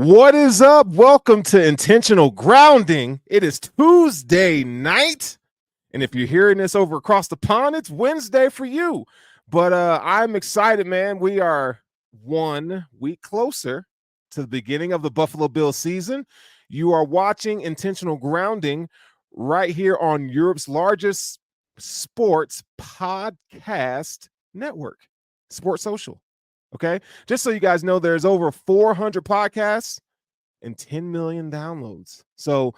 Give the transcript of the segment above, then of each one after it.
What is up? Welcome to Intentional Grounding. It is Tuesday night. And if you're hearing this over across the pond, it's Wednesday for you. But I'm excited, man. We are 1 week closer to the beginning of the Buffalo Bills season. You are watching Intentional Grounding right here on Europe's largest sports podcast network, Sports Social. Okay. Just so you guys know, there's over 400 podcasts and 10 million downloads. So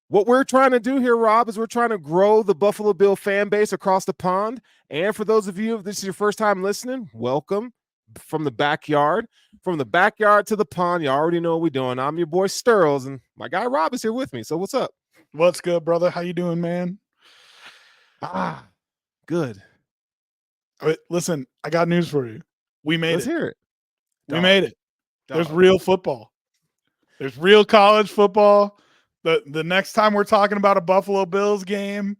what we're trying to do here, Rob, is we're trying to grow the Buffalo Bill fan base across the pond. And for those of you, if this is your first time listening, welcome from the backyard. From the backyard to the pond, you already know what we're doing. I'm your boy Sturls, and my guy Rob is here with me. So what's up? What's good, brother? How you doing, man? Good. Listen, I got news for you. We made Let's it. hear it. We made it. There's real football. There's real college football. The next time we're talking about a Buffalo Bills game,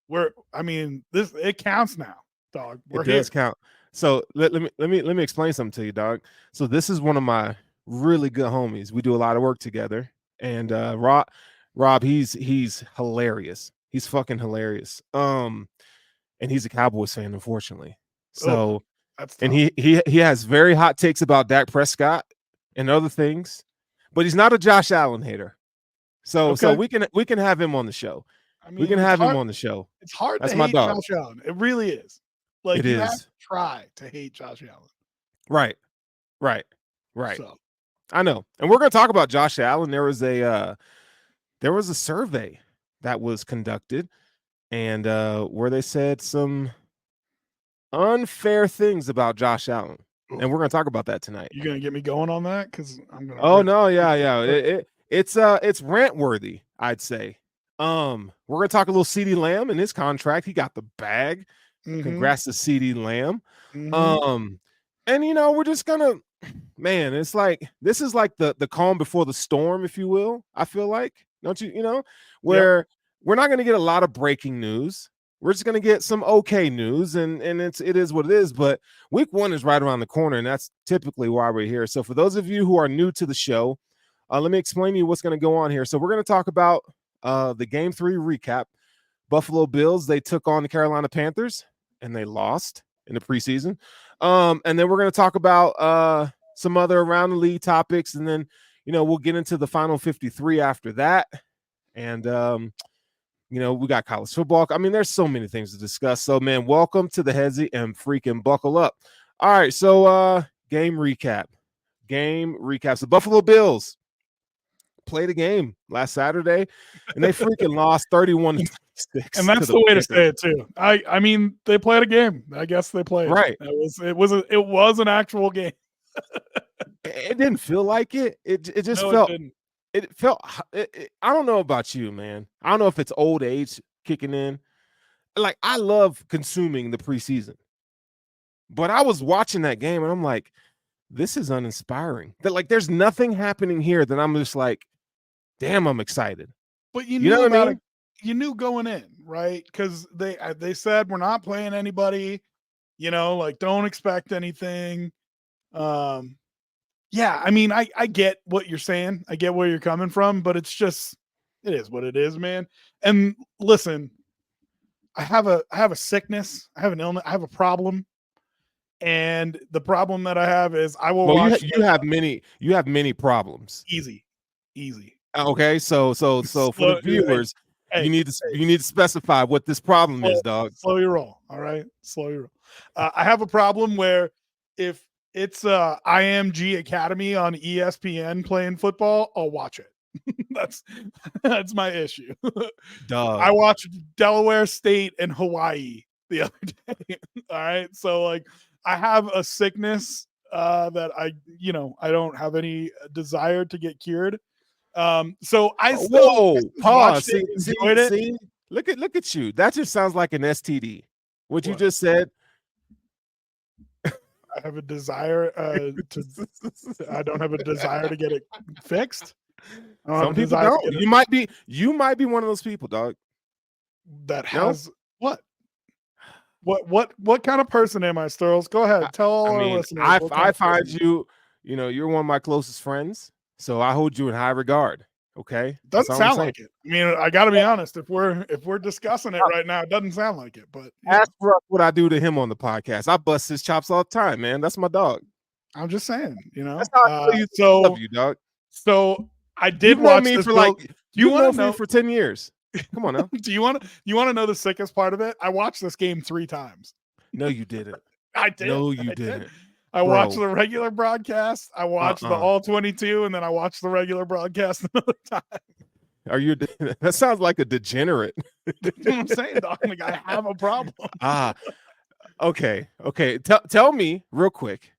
it counts now, dog. It does count. So let me explain something to you, dog. So this is one of my really good homies. We do a lot of work together. And Rob, he's hilarious. He's fucking hilarious. And he's a Cowboys fan, unfortunately. So that's tough. and he has very hot takes about Dak Prescott and other things, but he's not a Josh Allen hater. So we can have him on the show. I mean, we can have him on the show. It's hard That's to my hate dog. Josh Allen. It really is. Like it you is. have to try to hate Josh Allen. Right. So. I know. And we're going to talk about Josh Allen. There was a survey that was conducted and where they said some unfair things about Josh Allen. And we're going to talk about that tonight. You going to get me going on that? Because I'm going to. Oh, no. Yeah. It's rant worthy, I'd say. We're going to talk a little CeeDee Lamb and his contract. He got the bag. Mm-hmm. Congrats to CeeDee Lamb. Mm-hmm. And we're just gonna, man, it's like this is like the calm before the storm, if you will. I feel like, don't you? Where we're not gonna get a lot of breaking news. We're just gonna get some okay news, and it is what it is. But week 1 is right around the corner, and that's typically why we're here. So for those of you who are new to the show, let me explain to you what's gonna go on here. So we're gonna talk about the Game 3 recap. Buffalo Bills, they took on the Carolina Panthers and they lost in the preseason. And then we're going to talk about some other around the league topics. And then, we'll get into the final 53 after that. And, we got college football. I mean, there's so many things to discuss. So, man, welcome to the Headsy and freaking buckle up. All right. So, game recap. So, Buffalo Bills played a game last Saturday and they freaking lost 31-26. And that's the way to say it too. I mean, they played a game. I guess they played. Right. It was an actual game. It didn't feel like it. It just felt. I don't know about you, man. I don't know if it's old age kicking in. Like, I love consuming the preseason, but I was watching that game and I'm like, this is uninspiring. That, like, there's nothing happening here that I'm just like, damn, I'm excited. But you know what I mean? You knew going in, right? Because they said we're not playing anybody, like don't expect anything. Yeah, I mean, I get what you're saying. I get where you're coming from, but it is what it is, man. And listen, I have a sickness, I have an illness, I have a problem. And the problem that I have is I will watch. You have many problems. Easy. Okay, so for the viewers, you need to specify what this problem is, dog. Slow your roll, all right? Slow your roll. I have a problem where if it's IMG Academy on ESPN playing football, I'll watch it. that's my issue. Dog. I watched Delaware State and Hawaii the other day. All right, so like I have a sickness that I don't have any desire to get cured. So I still pause. See, look at you. That just sounds like an STD. What you just said. I have a desire I don't have a desire to get it fixed. Some people don't. You might be one of those people, dog. That has what? What kind of person am I, Sturls? Go ahead. Tell all our listeners. I find you, you're one of my closest friends. So I hold you in high regard. Okay. That's Doesn't all I'm sound saying. like it. I mean, I got to be honest. If we're discussing it right now, it doesn't sound like it. But Ask Russ what I do to him on the podcast. I bust his chops all the time, man. That's my dog. I'm just saying, That's how I tell you. I love you, dog. So I did You've known watch me this. for like. You want to me know for 10 years. Come on now. Do you want to know the sickest part of it? I watched this game 3 times. No, you didn't. I did. No, you didn't. I watched the regular broadcast. I watched the all 22, and then I watched the regular broadcast another time. Are you? That sounds like a degenerate. That's what I'm saying, dog. Like, I have a problem. Okay. Tell me real quick.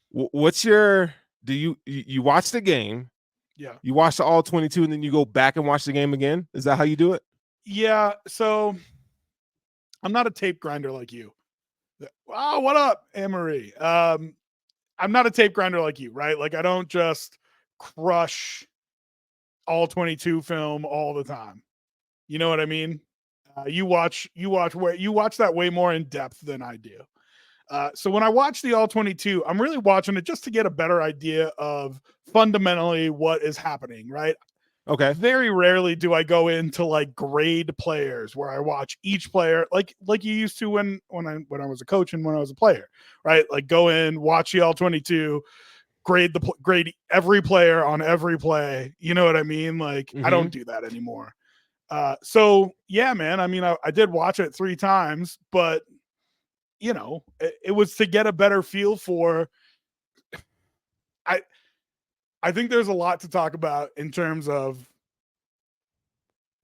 What's your? Do you watch the game? Yeah. You watch the all 22, and then you go back and watch the game again. Is that how you do it? Yeah. So I'm not a tape grinder like you. Oh, what up, Anne-Marie? I'm not a tape grinder like you, right? Like, I don't just crush all 22 film all the time. You know what I mean? You watch that way more in depth than I do. So when I watch the all 22, I'm really watching it just to get a better idea of fundamentally what is happening, right? Okay. Very rarely do I go into like grade players where I watch each player like you used to when I was a coach and when I was a player, right? Like go in, watch the all 22, grade every player on every play. You know what I mean? Like I don't do that anymore. So yeah, man. I mean, I did watch it 3 times, but you know, it was to get a better feel for. I think there's a lot to talk about in terms of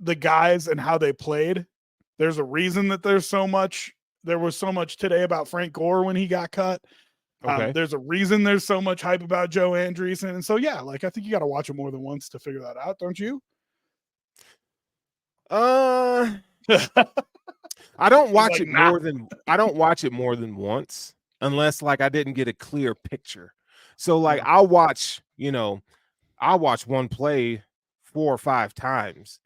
the guys and how they played. There's a reason that there was so much today about Frank Gore when he got cut. Okay. There's a reason there's so much hype about Joe Andreessen. And so, yeah, like I think you got to watch it more than once to figure that out. Don't you? I don't watch it more than once unless like I didn't get a clear picture. So like I'll watch one play 4 or 5 times,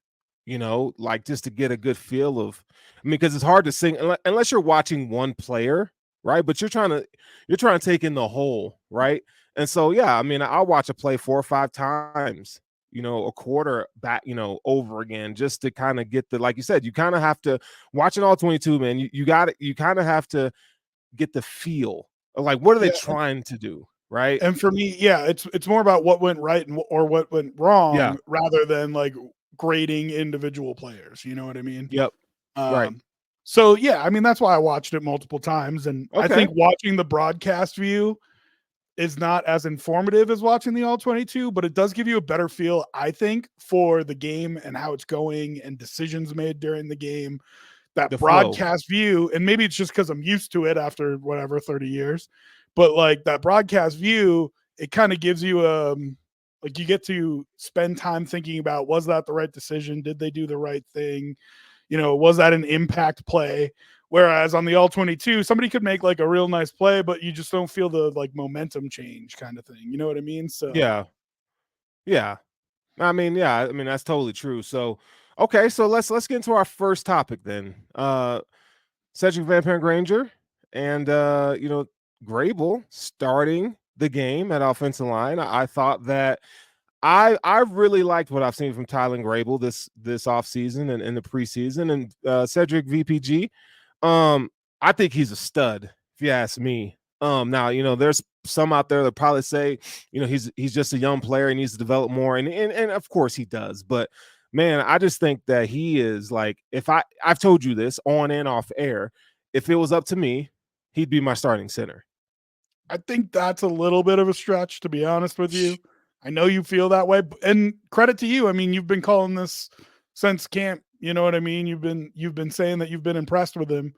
like just to get a good feel of, because it's hard to sing unless you're watching one player, right? But you're trying to take in the whole, right? And so, yeah, I mean, I'll watch a play 4 or 5 times, a quarter back, over again, just to kind of get like you said, you kind of have to watch it all 22, man. You kind of have to get the feel of like, what are they trying to do? Right. And for me, yeah, it's more about what went right or what went wrong rather than like grading individual players. You know what I mean? Yep. Right. So yeah, I mean, that's why I watched it multiple times. And I think watching the broadcast view is not as informative as watching the all 22, but it does give you a better feel, I think, for the game and how it's going and decisions made during the game. That broadcast view, and maybe it's just because I'm used to it after whatever 30 years. But like that broadcast view, it kind of gives you like you get to spend time thinking about, was that the right decision? Did they do the right thing? Was that an impact play? Whereas on the all 22, somebody could make like a real nice play, but you just don't feel the like momentum change kind of thing. You know what I mean? So yeah. I mean, that's totally true. So okay, so let's get into our first topic then. Cedric Van Granger and Grable starting the game at offensive line. I thought that I really liked what I've seen from Tylan Grable this offseason and in the preseason. And Cedric VPG, I think he's a stud, if you ask me. Now, there's some out there that probably say, he's just a young player, he needs to develop more. And of course he does. But man, I just think that he is like, I've told you this on and off air, if it was up to me, he'd be my starting center. I think that's a little bit of a stretch, to be honest with you. I know you feel that way, and credit to you. I mean, you've been calling this since camp. You know what I mean? You've been saying that you've been impressed with him.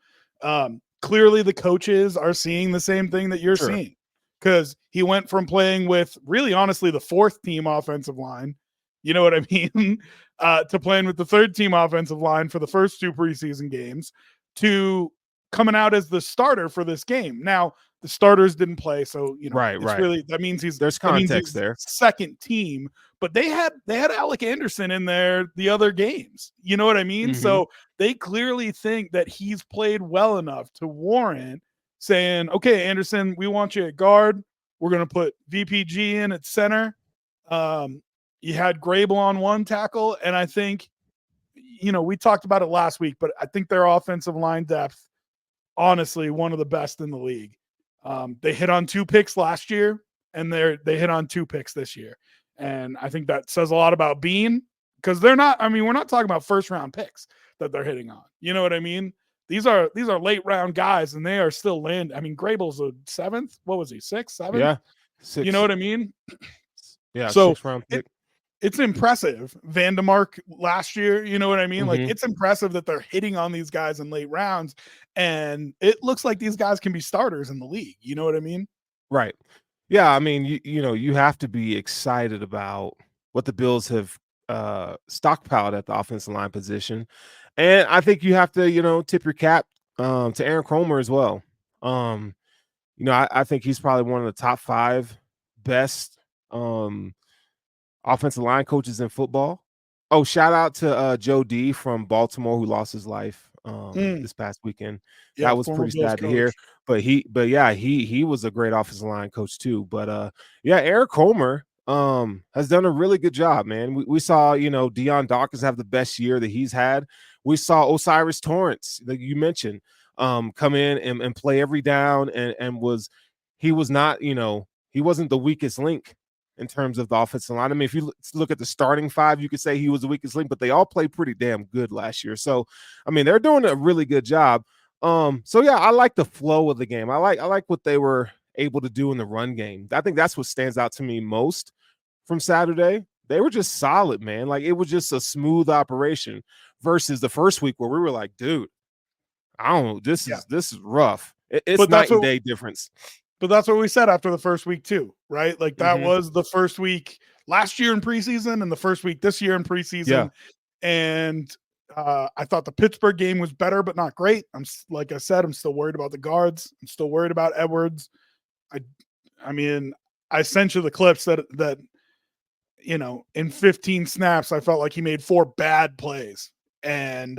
Clearly the coaches are seeing the same thing that you're seeing, because he went from playing with really honestly the 4th team offensive line, you know what I mean, to playing with the 3rd team offensive line for the first 2 preseason games, to coming out as the starter for this game. Now the starters didn't play, so really, that means there's context there. Second team, but they had Alec Anderson in there the other games. You know what I mean? So they clearly think that he's played well enough to warrant saying, okay, Anderson, we want you at guard. We're going to put VPG in at center. You had Grable on one tackle, and I think, we talked about it last week, but I think their offensive line depth, honestly, one of the best in the league. They hit on 2 picks last year, and they hit on 2 picks this year. And I think that says a lot about Bean, because we're not talking about first round picks that they're hitting on. You know what I mean? These are late round guys, and they are still landing. I mean, Grable's a 7th. What was he? 6th, 7th? Yeah. 6. You know what I mean? Yeah. So 6th round pick. It's impressive. Vandemark last year, you know what I mean? Mm-hmm. Like, it's impressive that they're hitting on these guys in late rounds, and it looks like these guys can be starters in the league. You know what I mean? Right. Yeah. I mean, you have to be excited about what the Bills have stockpiled at the offensive line position. And I think you have to, tip your cap to Aaron Kromer as well. I think he's probably one of the top 5 best offensive line coaches in football. Oh, shout out to Joe D from Baltimore, who lost his life this past weekend. Yeah, that was pretty sad to hear. But he was a great offensive line coach too. But Eric Kromer has done a really good job, man. We saw, Deion Dawkins have the best year that he's had. We saw Osiris Torrance, that you mentioned, come in and play every down, and he wasn't the weakest link in terms of the offensive line. I mean, if you look at the starting 5, you could say he was the weakest link, but they all played pretty damn good last year. So, I mean, they're doing a really good job. I like the flow of the game. I like what they were able to do in the run game. I think that's what stands out to me most from Saturday. They were just solid, man. Like, it was just a smooth operation versus the first week where we were like, dude, I don't know, this is rough. It's night and day difference. But that's what we said after the first week too, right? Like, that was the first week last year in preseason and the first week this year in preseason. Yeah. And I thought the Pittsburgh game was better, but not great. Like I said, I'm still worried about the guards. I'm still worried about Edwards. I mean, I sent you the clips that in 15 snaps, I felt like he made 4 bad plays. And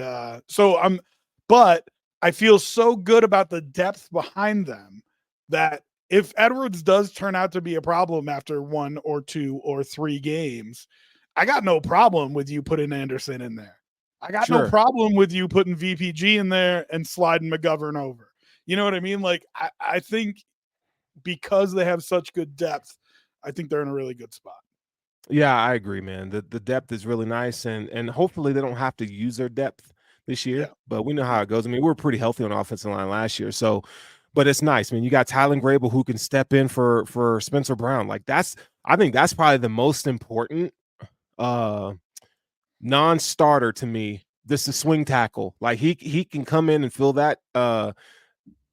but I feel so good about the depth behind them that if Edwards does turn out to be a problem after 1 or 2 or 3 games, I got no problem with you putting Anderson in there. I got no problem with you putting VPG in there and sliding McGovern over. You know what I mean? Like, I think because they have such good depth, I think they're in a really good spot. Yeah, I agree, man. The depth is really nice, and hopefully they don't have to use their depth this year. Yeah. But we know how it goes. I mean, we were pretty healthy on the offensive line last year, so. But it's nice. I mean, you got Tylen Grable who can step in for Spencer Brown. Like, I think that's probably the most important non-starter to me. This is swing tackle. Like, he can come in and fill that.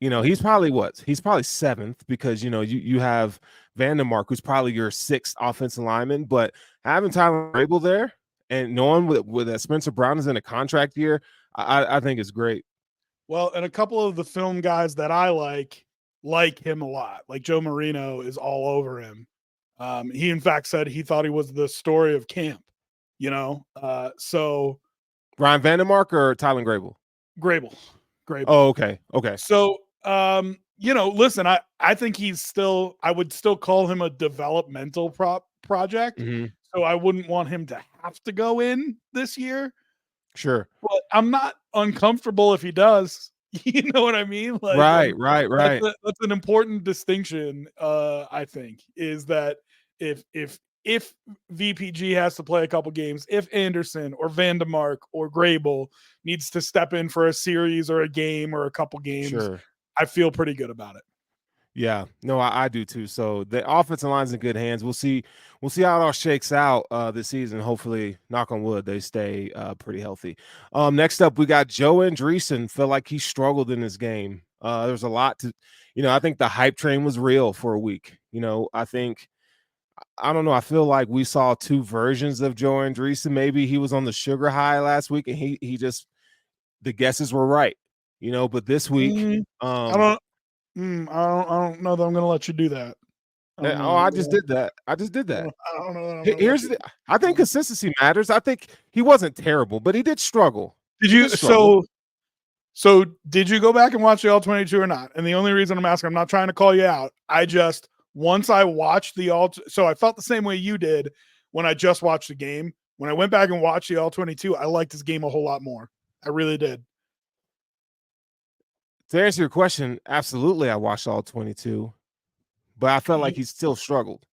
He's probably 7th because you have Vandemark, who's probably your 6th offensive lineman. But having Tylen Grable there and knowing with that Spencer Brown is in a contract year, I think is great. Well, and a couple of the film guys that I like him a lot. Like, Joe Marino is all over him. He, in fact, said he thought he was the story of camp, so. Ryan Vandemark or Tylen Grable? Grable. Oh, okay. So, listen, I think I would still call him a developmental project. Mm-hmm. So I wouldn't want him to have to go in this year. Sure. But I'm not uncomfortable if he does. You know what I mean? Like, right. That's an important distinction, I think, is that if VPG has to play a couple games, if Anderson or Vandemark or Grable needs to step in for a series or a game or a couple games, sure. I feel pretty good about it. Yeah, no, I do too. So the offensive line's in good hands. We'll see how it all shakes out this season. Hopefully, knock on wood, they stay pretty healthy. Next up, we got Joe Andreessen. Felt like he struggled in this game. There's a lot to, I think the hype train was real for a week. I don't know. I feel like we saw 2 versions of Joe Andreessen. Maybe he was on the sugar high last week, and he just, the guesses were right. But this week, I don't know that I'm going to let you do that. I just did that. I don't know. I think consistency matters. I think he wasn't terrible, but he did struggle. Did you? So did you go back and watch the All 22 or not? And the only reason I'm asking, I'm not trying to call you out. Once I watched the so I felt the same way you did. when I just watched the game. When I went back and watched the All 22, I liked his game a whole lot more. I really did. To answer your question, absolutely, I watched all 22, but I felt like he still struggled.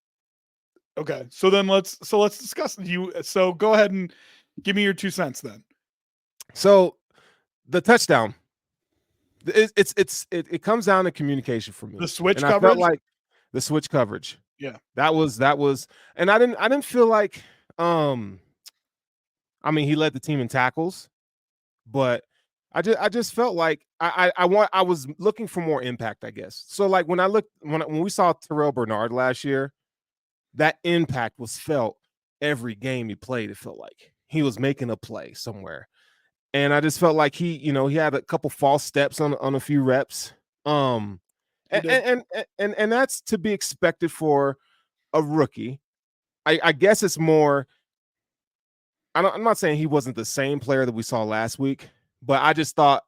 Okay, so then let's discuss you. So go ahead and give me your 2 cents then. So the touchdown, it comes down to communication for me. The switch and coverage. I felt like the switch coverage. Yeah, that was, and I didn't feel like, I mean, he led the team in tackles, but I just felt like I was looking for more impact, I guess. So like when we saw Terrell Bernard last year, that impact was felt every game he played. It felt like he was making a play somewhere. And I just felt like he had a couple false steps on a few reps. And that's to be expected for a rookie. I guess it's more, I'm not saying he wasn't the same player that we saw last week, but I just thought,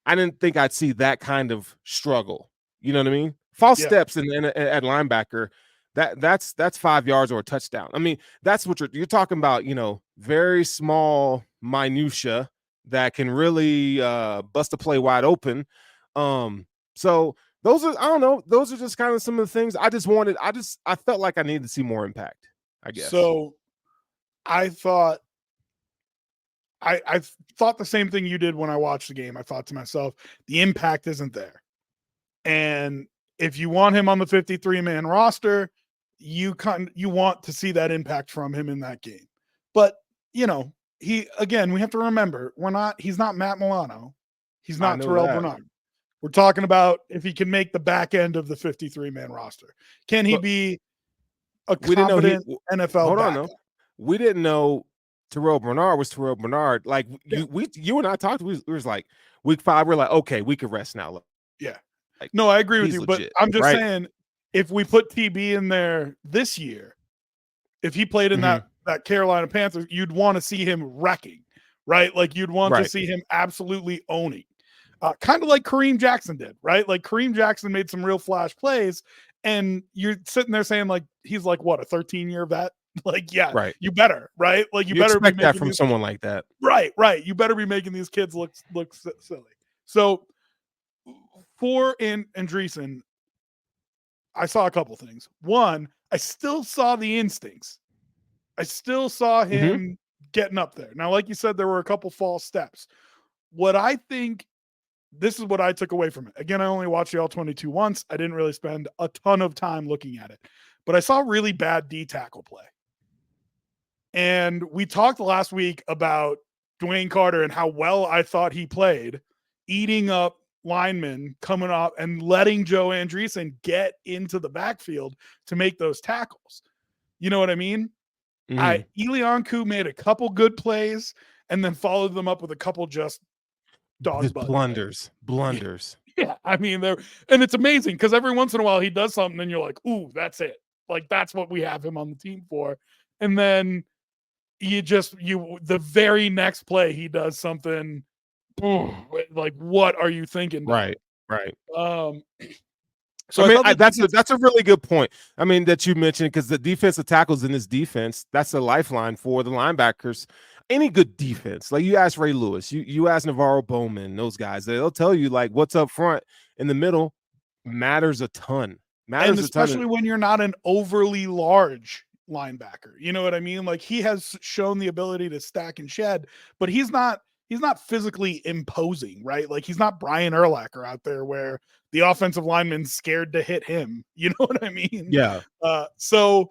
I didn't think I'd see that kind of struggle. You know what I mean? False steps at linebacker, that's 5 yards or a touchdown. I mean, that's what you're talking about, very small minutia that can really bust a play wide open. So those are, I don't know, those are just kind of some of the things I felt like I needed to see more impact, I guess. So I thought the same thing you did when I watched the game. I thought to myself, the impact isn't there. And if you want him on the 53-man roster, you want to see that impact from him in that game. But, we have to remember, he's not Matt Milano. He's not Terrell Bernard. We're talking about if he can make the back end of the 53-man roster. Can he be a competent NFL Hold backup? on, no. We didn't know Terrell Bernard was Terrell Bernard. Like you and I talked, we was like week 5, we're like, okay, we could rest now. Yeah. Like, no, I agree with you, legit, but I'm just saying, if we put TB in there this year, if he played in that Carolina Panthers, you'd want to see him wrecking, right? Like you'd want to see him absolutely owning. Kind of like Kareem Jackson did, right? Like Kareem Jackson made some real flash plays, and you're sitting there saying, like, he's like, what, a 13-year vet? Like, yeah, right. You better, right? Like you better expect that from someone like that. Right. You better be making these kids look silly. So for Andreessen, I saw a couple things. One, I still saw the instincts. I still saw him getting up there. Now, like you said, there were a couple false steps. What I think, this is what I took away from it. Again, I only watched the All 22 once. I didn't really spend a ton of time looking at it, but I saw really bad D tackle play. And we talked last week about Dwayne Carter and how well I thought he played, eating up linemen coming up and letting Joe Andreessen get into the backfield to make those tackles. You know what I mean? Elianku made a couple good plays and then followed them up with a couple just blunders. Yeah, I mean, and it's amazing because every once in a while he does something and you're like, ooh, that's it. Like, that's what we have him on the team for. And then the very next play he does something like, what are you thinking? Right. So I mean, that's a really good point. I mean, that you mentioned, because the defensive tackles in this defense, that's a lifeline for the linebackers. Any good defense, like you ask Ray Lewis, you ask Navarro Bowman, those guys, they'll tell you like what's up front in the middle matters a ton. And especially when you're not an overly large linebacker. You know what I mean? Like, he has shown the ability to stack and shed, but he's not physically imposing, right? Like, he's not Brian Urlacher out there where the offensive lineman's scared to hit him. You know what I mean? Yeah. So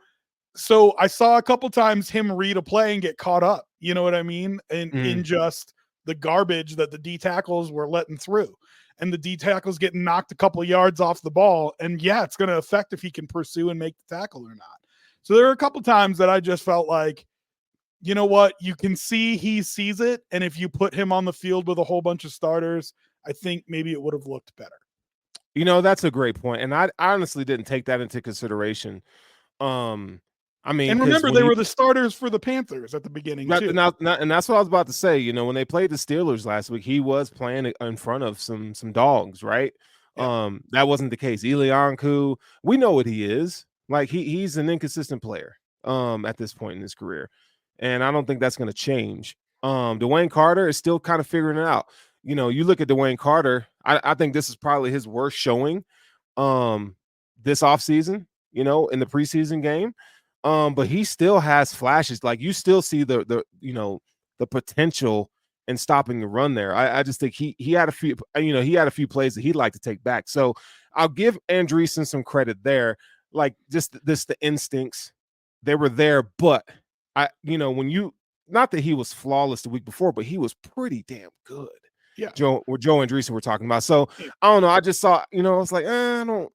I saw a couple times him read a play and get caught up. You know what I mean? In just the garbage that the D tackles were letting through. And the D tackles getting knocked a couple of yards off the ball. And yeah, it's going to affect if he can pursue and make the tackle or not. So there were a couple times that I just felt like, you know what? You can see he sees it. And if you put him on the field with a whole bunch of starters, I think maybe it would have looked better. You know, that's a great point. And I honestly didn't take that into consideration. I mean, and remember, they were the starters for the Panthers at the beginning, too. And that's what I was about to say. You know, when they played the Steelers last week, he was playing in front of some dogs, right? Yeah. That wasn't the case. Elianku, we know what he is. Like, he's an inconsistent player. at this point in his career. And I don't think that's going to change. Dwayne Carter is still kind of figuring it out. You know, you look at Dwayne Carter, I think this is probably his worst showing this offseason, you know, in the preseason game. But he still has flashes. Like, you still see the you know, the potential in stopping the run there. I just think he had a few, you know, he had a few plays that he'd like to take back. So I'll give Andreessen some credit there. Like, just the instincts, they were there. But you know, when you, not that he was flawless the week before, but he was pretty damn good. Yeah. Joe Andreessen we're talking about. So I don't know. I just saw, you know, I was like, I don't.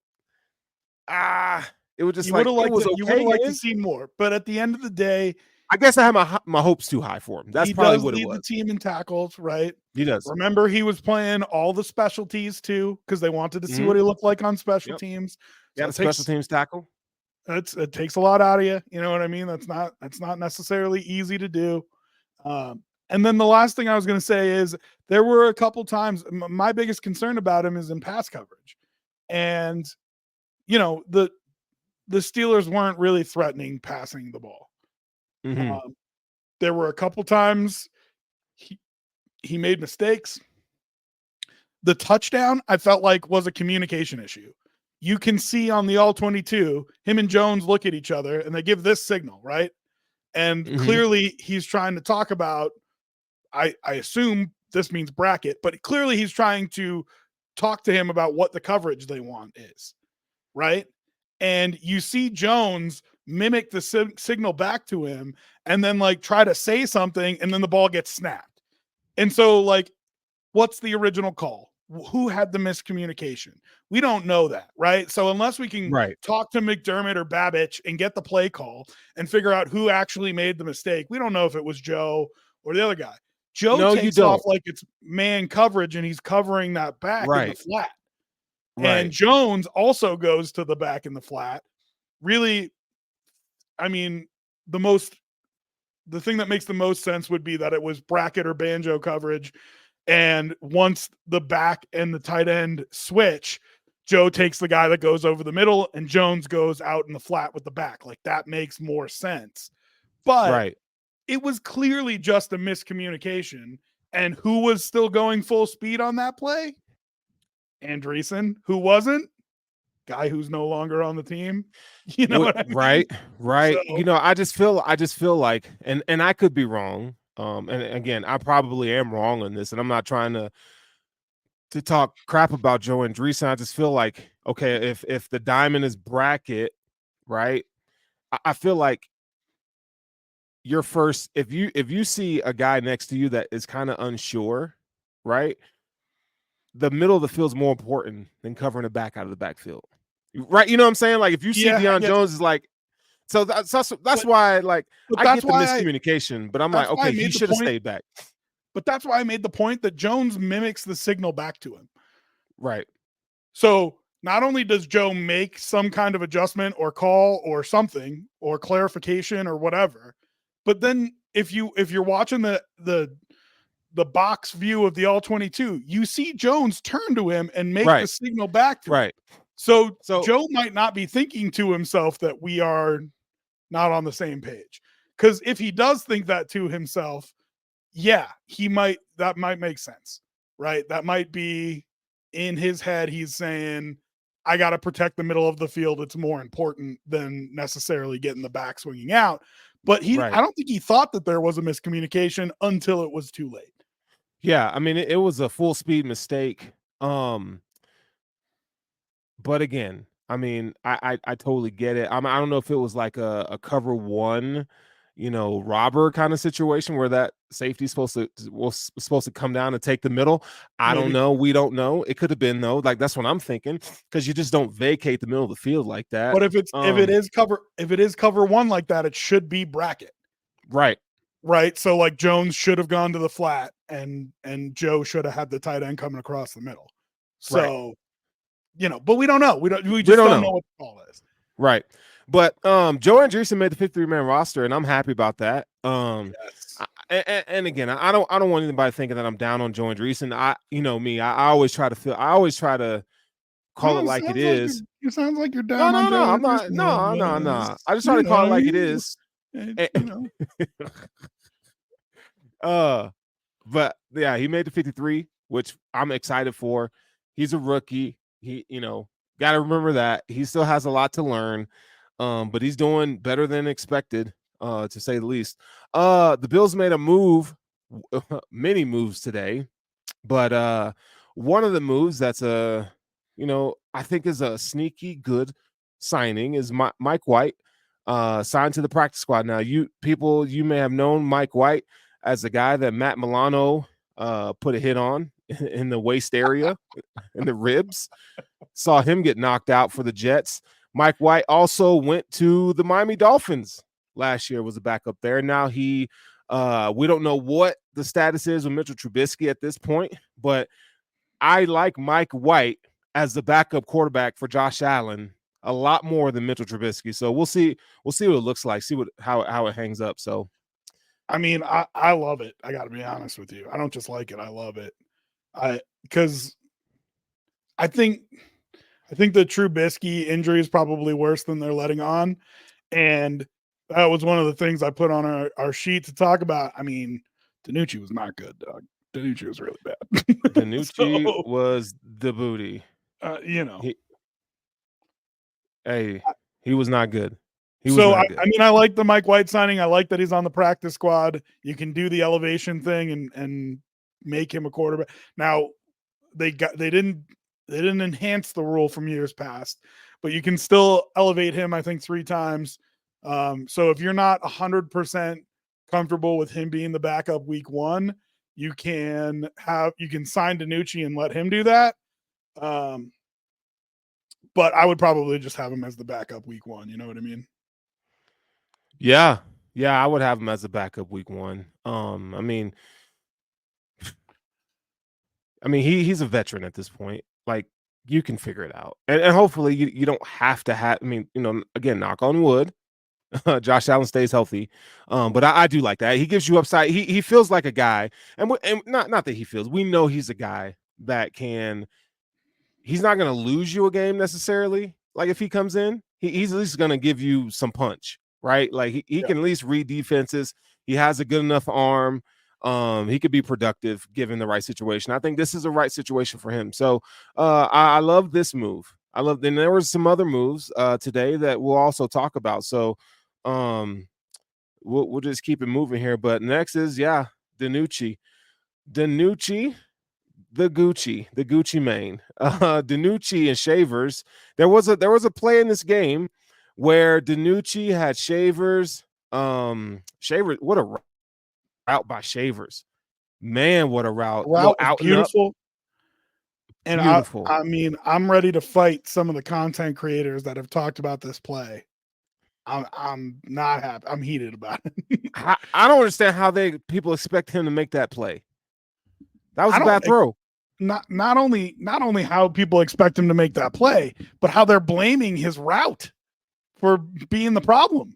It was just like, it was okay. You would have liked to see more, but at the end of the day, I guess I have my hopes too high for him. That's probably what it was. He does lead the team in tackles, right? He does. Remember, he was playing all the specialties too, because they wanted to see what he looked like on special teams. Yeah, so special teams tackle. It takes a lot out of you. You know what I mean? That's not necessarily easy to do. And then the last thing I was going to say is there were a couple times, my biggest concern about him is in pass coverage. And, you know, the Steelers weren't really threatening passing the ball. Mm-hmm. There were a couple times he made mistakes. The touchdown, I felt like, was a communication issue. You can see on the all-22, him and Jones look at each other and they give this signal, right? And clearly he's trying to talk about, I assume this means bracket, but clearly he's trying to talk to him about what the coverage they want is, right? And you see Jones mimic the signal back to him and then like try to say something, and then the ball gets snapped. And so, like, what's the original call? Who had the miscommunication? We don't know that, right? So unless we can talk to McDermott or Babich and get the play call and figure out who actually made the mistake, we don't know if it was Joe or the other guy. Joe takes off like it's man coverage, and he's covering that back in the flat. And Jones also goes to the back in the flat. Really, I mean, the thing that makes the most sense would be that it was bracket or banjo coverage. And once the back and the tight end switch, Joe takes the guy that goes over the middle and Jones goes out in the flat with the back. Like, that makes more sense. But it was clearly just a miscommunication. And who was still going full speed on that play? Andreessen. Who wasn't? Guy who's no longer on the team. You know what I mean? Right. So, you know, I just feel like, and I could be wrong. And again, I probably am wrong on this, and I'm not trying to talk crap about Joe Andreessen. I just feel like, okay, if the diamond is bracket, right? I feel like your first, if you see a guy next to you that is kind of unsure, right? The middle of the field is more important than covering the back out of the backfield, right? You know what I'm saying? Like, if you see Deion Jones is like, so that's why, like, I get the miscommunication, but I'm like, okay, he should have stayed back. But that's why I made the point that Jones mimics the signal back to him. Right. So not only does Joe make some kind of adjustment or call or something or clarification or whatever, but then if you're watching the box view of the all-22, you see Jones turn to him and make the signal back to him. So Joe might not be thinking to himself that we are not on the same page. Because if he does think that to himself, that might make sense, right? That might be in his head. He's saying, I got to protect the middle of the field. It's more important than necessarily getting the back swinging out. But I don't think he thought that there was a miscommunication until it was too late. Yeah, I mean, it was a full speed mistake. But again, I mean, I totally get it. I don't know if it was like a cover one, you know, robber kind of situation where that safety was supposed to come down and take the middle. I don't know. We don't know. It could have been though. Like, that's what I'm thinking, because you just don't vacate the middle of the field like that. But if it is cover one like that, it should be bracket. Right. So like Jones should have gone to the flat and Joe should have had the tight end coming across the middle. So, you know, but we don't know. We just don't know what the call is. Right. But Joe Andreessen made the 53-man roster, and I'm happy about that. And again, I don't want anybody thinking that I'm down on Joe Andreessen. You know me, I always try to call it like it is. You sound like you're No, down on no, no. Joey I'm not. this No, morning, no, man. no. I just try to call it like it is. You know. But yeah, he made the 53, which I'm excited for. He's a rookie. He, got to remember that he still has a lot to learn. But he's doing better than expected, to say the least. The Bills made a move, many moves today, but one of the moves that's I think is a sneaky good signing is Mike White, signed to the practice squad. Now, you may have known Mike White as a guy that Matt Milano put a hit on in the waist area, in the ribs. Saw him get knocked out for the Jets. Mike White also went to the Miami Dolphins last year, was a backup there. Now we don't know what the status is with Mitchell Trubisky at this point, but I like Mike White as the backup quarterback for Josh Allen a lot more than Mitchell Trubisky. So we'll see what it looks like, see how it hangs up. So I mean, I love it. I got to be honest with you. I don't just like it. I love it. Because I think the Trubisky injury is probably worse than they're letting on. And that was one of the things I put on our sheet to talk about. I mean, DiNucci was not good, dog. DiNucci was really bad. DiNucci was the booty. He was not good. I mean, I like the Mike White signing. I like that he's on the practice squad. You can do the elevation thing and make him a quarterback. Now, they didn't enhance the rule from years past, but you can still elevate him, I think, 3 times. So if you're not 100% comfortable with him being the backup week 1, you can sign DiNucci and let him do that. But I would probably just have him as the backup week 1. You know what I mean? Yeah, I would have him as a backup week 1. I mean, he's a veteran at this point. Like, you can figure it out, and hopefully you don't have to have. I mean, again, knock on wood, Josh Allen stays healthy. But I do like that. He gives you upside. He feels like a guy, and not that he feels. We know he's a guy that can. He's not going to lose you a game necessarily. Like, if he comes in, he's at least going to give you some punch. Right? Like, he can at least read defenses. He has a good enough arm. He could be productive given the right situation. I think this is a right situation for him. So I love this move. And there were some other moves today that we'll also talk about. So we'll just keep it moving here. But next is DiNucci, the Gucci Mane. DiNucci and Shavers. There was a play in this game where DiNucci had Shavers. Shavers, what a route by Shavers. Man, what a route. Out beautiful. And beautiful. I mean, I'm ready to fight some of the content creators that have talked about this play. I'm not happy. I'm heated about it. I don't understand how people expect him to make that play. That was a bad throw. Not only how people expect him to make that play, but how they're blaming his route for being the problem.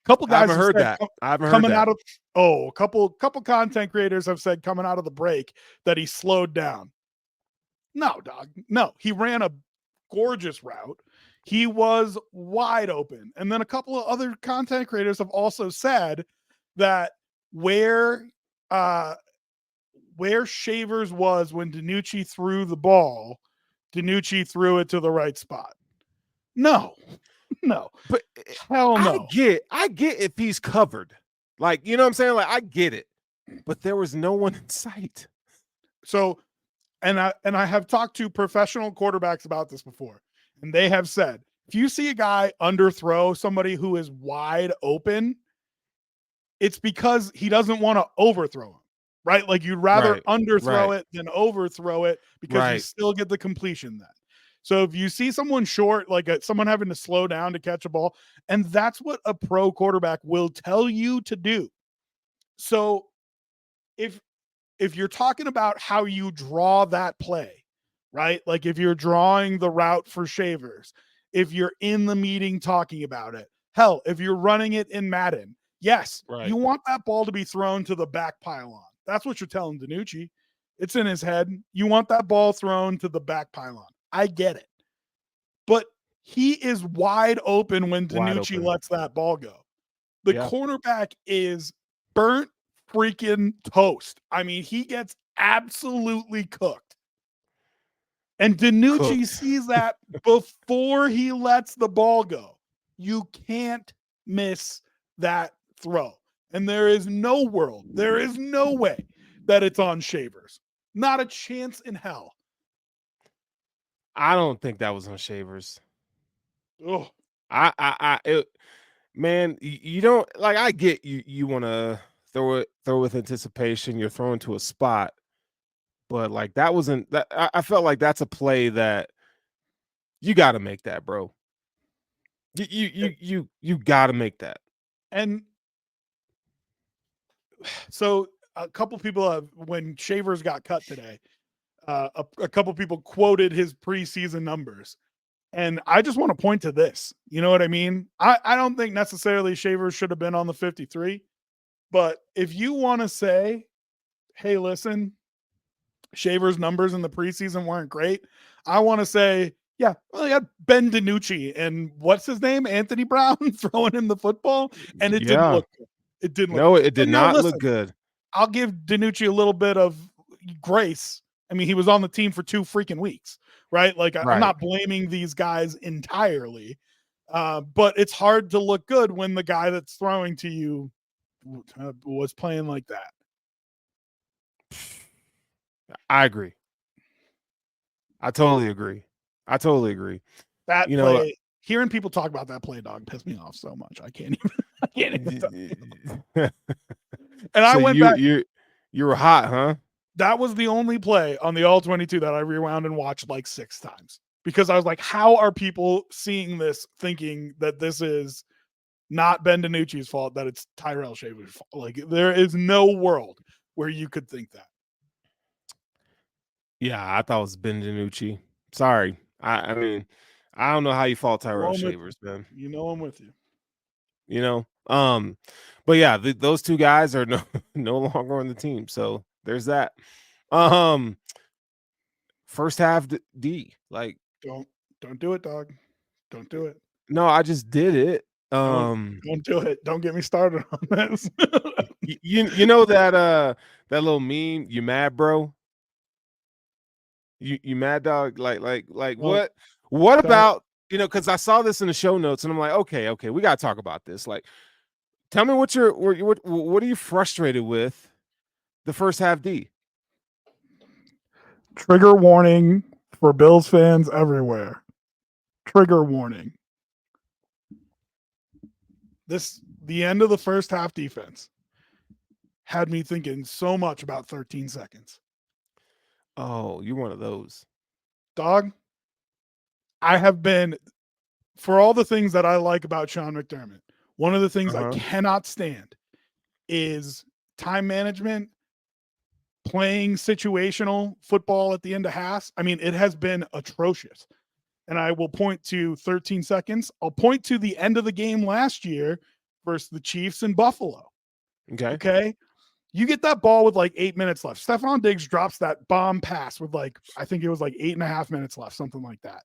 A couple guys I haven't heard that. A couple content creators have said coming out of the break that he slowed down. No, dog. No, he ran a gorgeous route. He was wide open. And then a couple of other content creators have also said that where Shavers was when DiNucci threw the ball, DiNucci threw it to the right spot. No, but hell no. I get if he's covered, like, you know what I'm saying? Like, I get it, but there was no one in sight. So, and I have talked to professional quarterbacks about this before, and they have said, if you see a guy underthrow somebody who is wide open, it's because he doesn't want to overthrow him, right? Like, you'd rather underthrow it than overthrow it because you still get the completion then. So if you see someone short, like someone having to slow down to catch a ball, and that's what a pro quarterback will tell you to do. So if you're talking about how you draw that play, right? Like, if you're drawing the route for Shavers, if you're in the meeting talking about it, hell, if you're running it in Madden, yes, you want that ball to be thrown to the back pylon. That's what you're telling DiNucci. It's in his head. You want that ball thrown to the back pylon. I get it. but he is wide open when Wide DiNucci open. lets that ball go. The Yeah. cornerback is burnt freaking toast. I mean, he gets absolutely cooked. And DiNucci sees that before he lets the ball go. You can't miss that throw. And there is no world, there is no way that it's on Shavers. Not a chance in hell. I don't think that was on Shavers. Oh, Man, you don't like. I get you want to throw with anticipation. You're throwing to a spot, but like that wasn't that. I felt like that's a play that you got to make that, bro. You got to make that. and so a couple people have, when Shavers got cut today, a couple people quoted his preseason numbers. And I just want to point to this. You know what I mean? I don't think necessarily Shavers should have been on the 53. But if you want to say, hey, listen, Shavers' numbers in the preseason weren't great, I want to say, yeah, well, you had Ben DiNucci and what's his name? Anthony Brown throwing him the football. And it didn't Yeah. look good. It didn't look No, good. it did And now, not listen, look good. I'll give DiNucci a little bit of grace. I mean, he was on the team for 2 freaking weeks, right? Like, I'm Right. not blaming these guys entirely, but it's hard to look good when the guy that's throwing to you was playing like that. I agree. I totally agree. That You know, play, hearing people talk about that play, dog, pissed me off so much. I can't even. And I went back. You were hot, huh? That was the only play on the All 22 that I rewound and watched like 6 times, because I was like, how are people seeing this thinking that this is not Ben DiNucci's fault, that it's Tyrell Shavers' fault? Like, there is no world where you could think that. Yeah, I thought it was Ben DiNucci. Sorry. I mean, I don't know how you fault Tyrell Shavers, man. You know, I'm with you. You know, but yeah, those two guys are no longer on the team, so there's that. First half D, like Don't do it, dog. Don't do it. no, I just did it. Don't do it. Don't get me started on this. you know that little meme, you mad, bro? You mad, dog? Like Well, what about, because I saw this in the show notes and I'm like, okay, we gotta talk about this. Like, tell me what are you frustrated with the first half D? Trigger warning for Bills fans everywhere. Trigger warning. The end of the first half defense had me thinking so much about 13 seconds. Oh, you're one of those. Dog, I have been, for all the things that I like about Sean McDermott, one of the things I cannot stand is time management, playing situational football at the end of halves. I mean, it has been atrocious. And I will point to 13 seconds. I'll point to the end of the game last year versus the Chiefs in Buffalo. Okay. You get that ball with like 8 minutes left. Stephon Diggs drops that bomb pass with I think it was like 8.5 minutes left, something like that.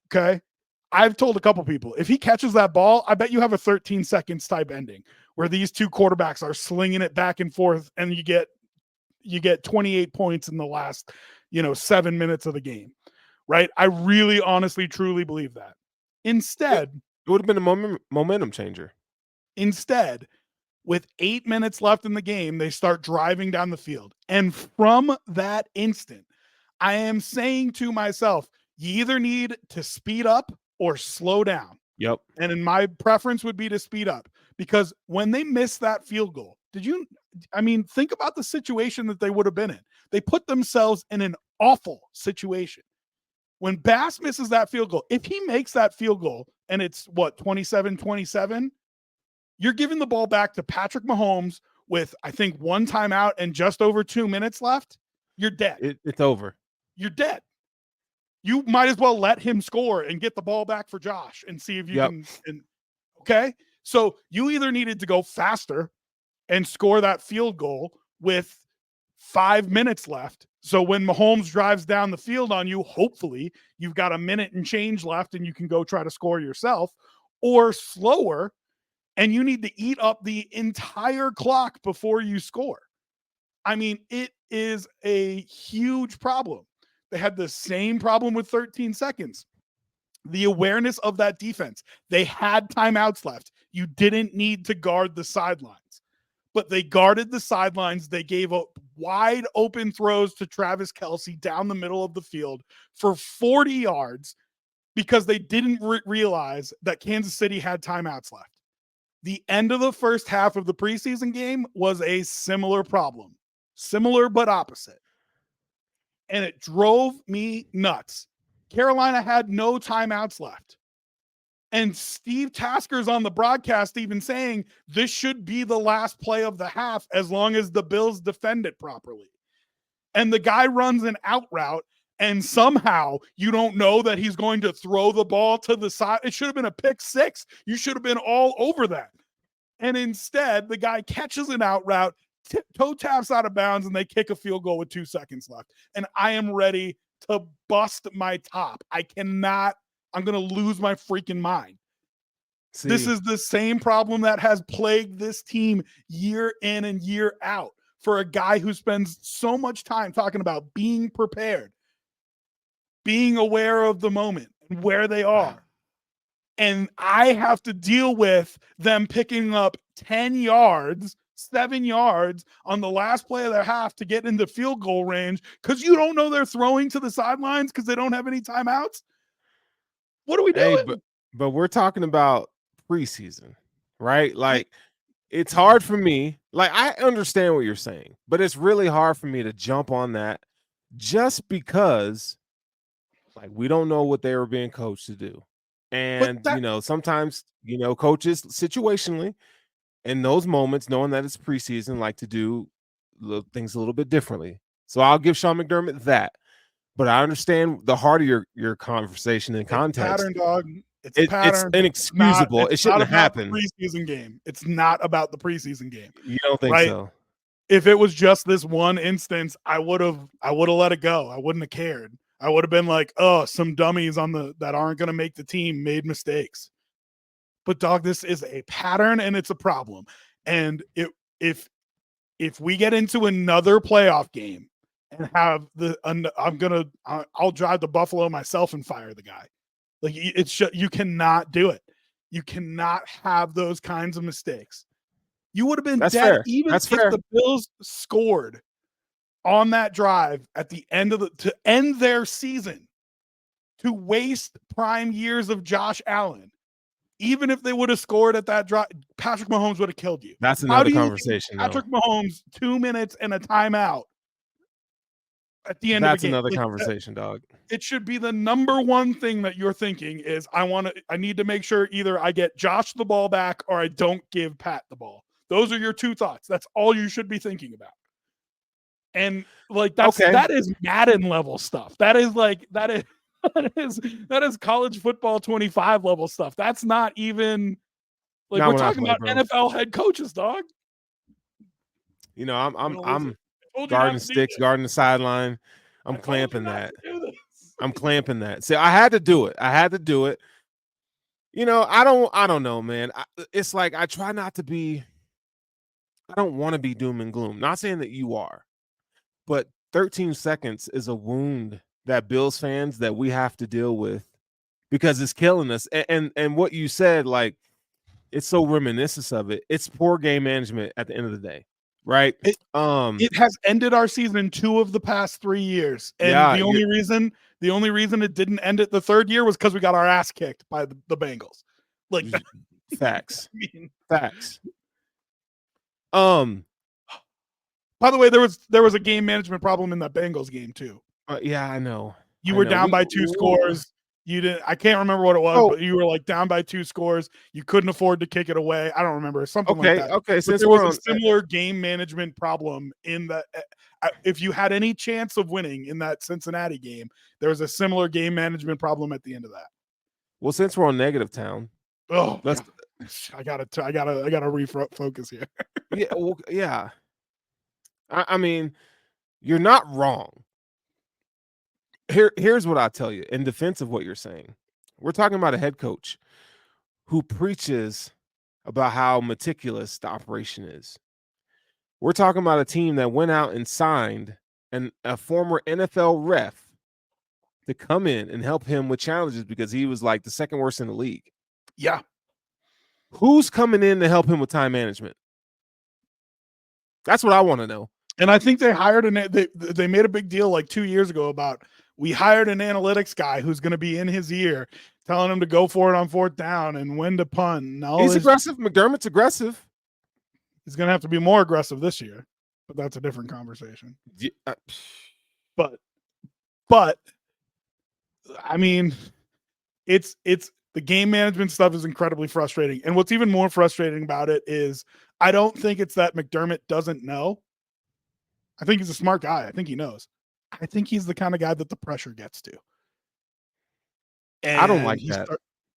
Okay. I've told a couple people, if he catches that ball, I bet you have a 13 seconds type ending where these two quarterbacks are slinging it back and forth, and you get 28 points in the last, 7 minutes of the game. Right? I really, honestly, truly believe that. Instead, it would have been a momentum changer. Instead, with 8 minutes left in the game, they start driving down the field. And from that instant, I am saying to myself, you either need to speed up or slow down. Yep. And in my preference would be to speed up, because when they missed that field goal, think about the situation that they would have been in. They put themselves in an awful situation. When Bass misses that field goal, if he makes that field goal and it's 27-27, you're giving the ball back to Patrick Mahomes with, I think, 1 timeout and just over 2 minutes left. You're dead. It's over. You're dead. You might as well let him score and get the ball back for Josh and see if you can. Okay. So you either needed to go faster and score that field goal with 5 minutes left. So when Mahomes drives down the field on you, hopefully you've got a minute and change left and you can go try to score yourself, or slower, and you need to eat up the entire clock before you score. I mean, it is a huge problem. They had the same problem with 13 seconds. The awareness of that defense. They had timeouts left. You didn't need to guard the sidelines, but they guarded the sidelines. They gave up wide open throws to Travis Kelce down the middle of the field for 40 yards because they didn't realize that Kansas City had timeouts left. The end of the first half of the preseason game was a similar problem, similar but opposite. And it drove me nuts. Carolina had no timeouts left. And Steve Tasker's on the broadcast even saying this should be the last play of the half as long as the Bills defend it properly. And the guy runs an out route, and somehow you don't know that he's going to throw the ball to the side. It should have been a pick six. You should have been all over that. And instead, the guy catches an out route, toe taps out of bounds, and they kick a field goal with 2 seconds left. And I am ready to bust my top. I'm going to lose my freaking mind. See, this is the same problem that has plagued this team year in and year out for a guy who spends so much time talking about being prepared, being aware of the moment and where they are. And I have to deal with them picking up 10 yards, 7 yards on the last play of their half to get into field goal range because you don't know they're throwing to the sidelines because they don't have any timeouts. What are we doing? Hey, but we're talking about preseason, right? Like, it's hard for me. Like, I understand what you're saying, but it's really hard for me to jump on that just because, like, we don't know what they were being coached to do. And, sometimes, coaches situationally in those moments, knowing that it's preseason, like to do things a little bit differently. So I'll give Sean McDermott that. But I understand the heart of your conversation and context. Pattern, dog. It's a pattern. It's inexcusable. It shouldn't happen. Preseason game. It's not about the preseason game. You don't think so? If it was just this one instance, I would have let it go. I wouldn't have cared. I would have been like, oh, some dummies that aren't going to make the team made mistakes. But dog, this is a pattern and it's a problem. And if we get into another playoff game and have I'll drive to Buffalo myself and fire the guy. Like, you cannot do it. You cannot have those kinds of mistakes. You would have been dead fair. Even if the Bills scored on that drive at the end to end their season, to waste prime years of Josh Allen. Even if they would have scored at that drive, Patrick Mahomes would have killed you. That's another conversation. Patrick Mahomes, 2 minutes and a timeout at the end of the game. That's another conversation, dog. It should be the number one thing that you're thinking is I need to make sure either I get Josh the ball back or I don't give Pat the ball. Those are your two thoughts. That's all you should be thinking about. And like that is Madden level stuff. That is college football 25 level stuff. That's not even like we're talking about NFL head coaches, dog. I'm guarding sticks, guarding the sideline. I'm clamping that. I'm clamping that. See, I had to do it. I don't know, man. It's like I try not to be. I don't want to be doom and gloom. Not saying that you are, but 13 seconds is a wound that Bills fans that we have to deal with because it's killing us. And what you said, like, it's so reminiscent of it. It's poor game management at the end of the day, right? It has ended our season 2 of the past 3 years, and the only reason it didn't end it the third year was because we got our ass kicked by the Bengals. Like, facts, facts. By the way, there was a game management problem in that Bengals game too. Yeah, I know. You were down by 2 scores. You didn't. I can't remember what it was, but you were like down by 2 scores. You couldn't afford to kick it away. I don't remember, something like that. Okay. So there was a similar game management problem in that. If you had any chance of winning in that Cincinnati game, there was a similar game management problem at the end of that. Well, since we're on negative town, I gotta refocus here. Yeah. I mean, you're not wrong. Here's what I'll tell you in defense of what you're saying. We're talking about a head coach who preaches about how meticulous the operation is. We're talking about a team that went out and signed a former NFL ref to come in and help him with challenges because he was like the second worst in the league. Yeah. Who's coming in to help him with time management? That's what I want to know. And I think they hired they made a big deal like 2 years ago about we hired an analytics guy who's going to be in his ear telling him to go for it on fourth down and when to punt. He's aggressive. McDermott's aggressive. He's going to have to be more aggressive this year, but that's a different conversation. Yeah. But I mean, it's the game management stuff is incredibly frustrating. And what's even more frustrating about it is I don't think it's that McDermott doesn't know. I think he's a smart guy. I think he knows. I think he's the kind of guy that the pressure gets to. And I don't like that.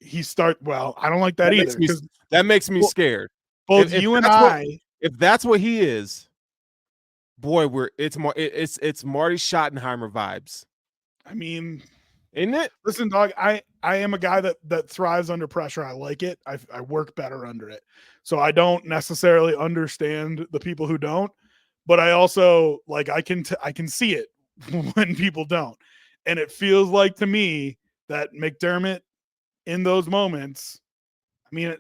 I don't like that either. That makes me scared. Both you and I. If that's what he is, boy, it's Marty Schottenheimer vibes. I mean, isn't it? Listen, dog, I am a guy that thrives under pressure. I like it. I work better under it. So I don't necessarily understand the people who don't, but I also like I can see it when people don't. And it feels like to me that McDermott in those moments, I mean,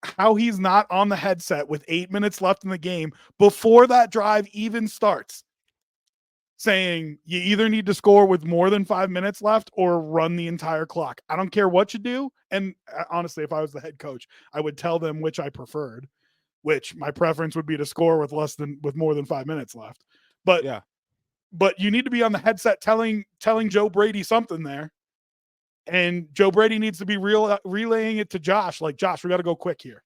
how he's not on the headset with 8 minutes left in the game before that drive even starts, saying you either need to score with more than 5 minutes left or run the entire clock. I don't care what you do. And honestly, if I was the head coach, I would tell them which I preferred, which my preference would be to score with more than 5 minutes left. But yeah, but you need to be on the headset telling Joe Brady something there. And Joe Brady needs to be relaying it to Josh. Like, Josh, we got to go quick here.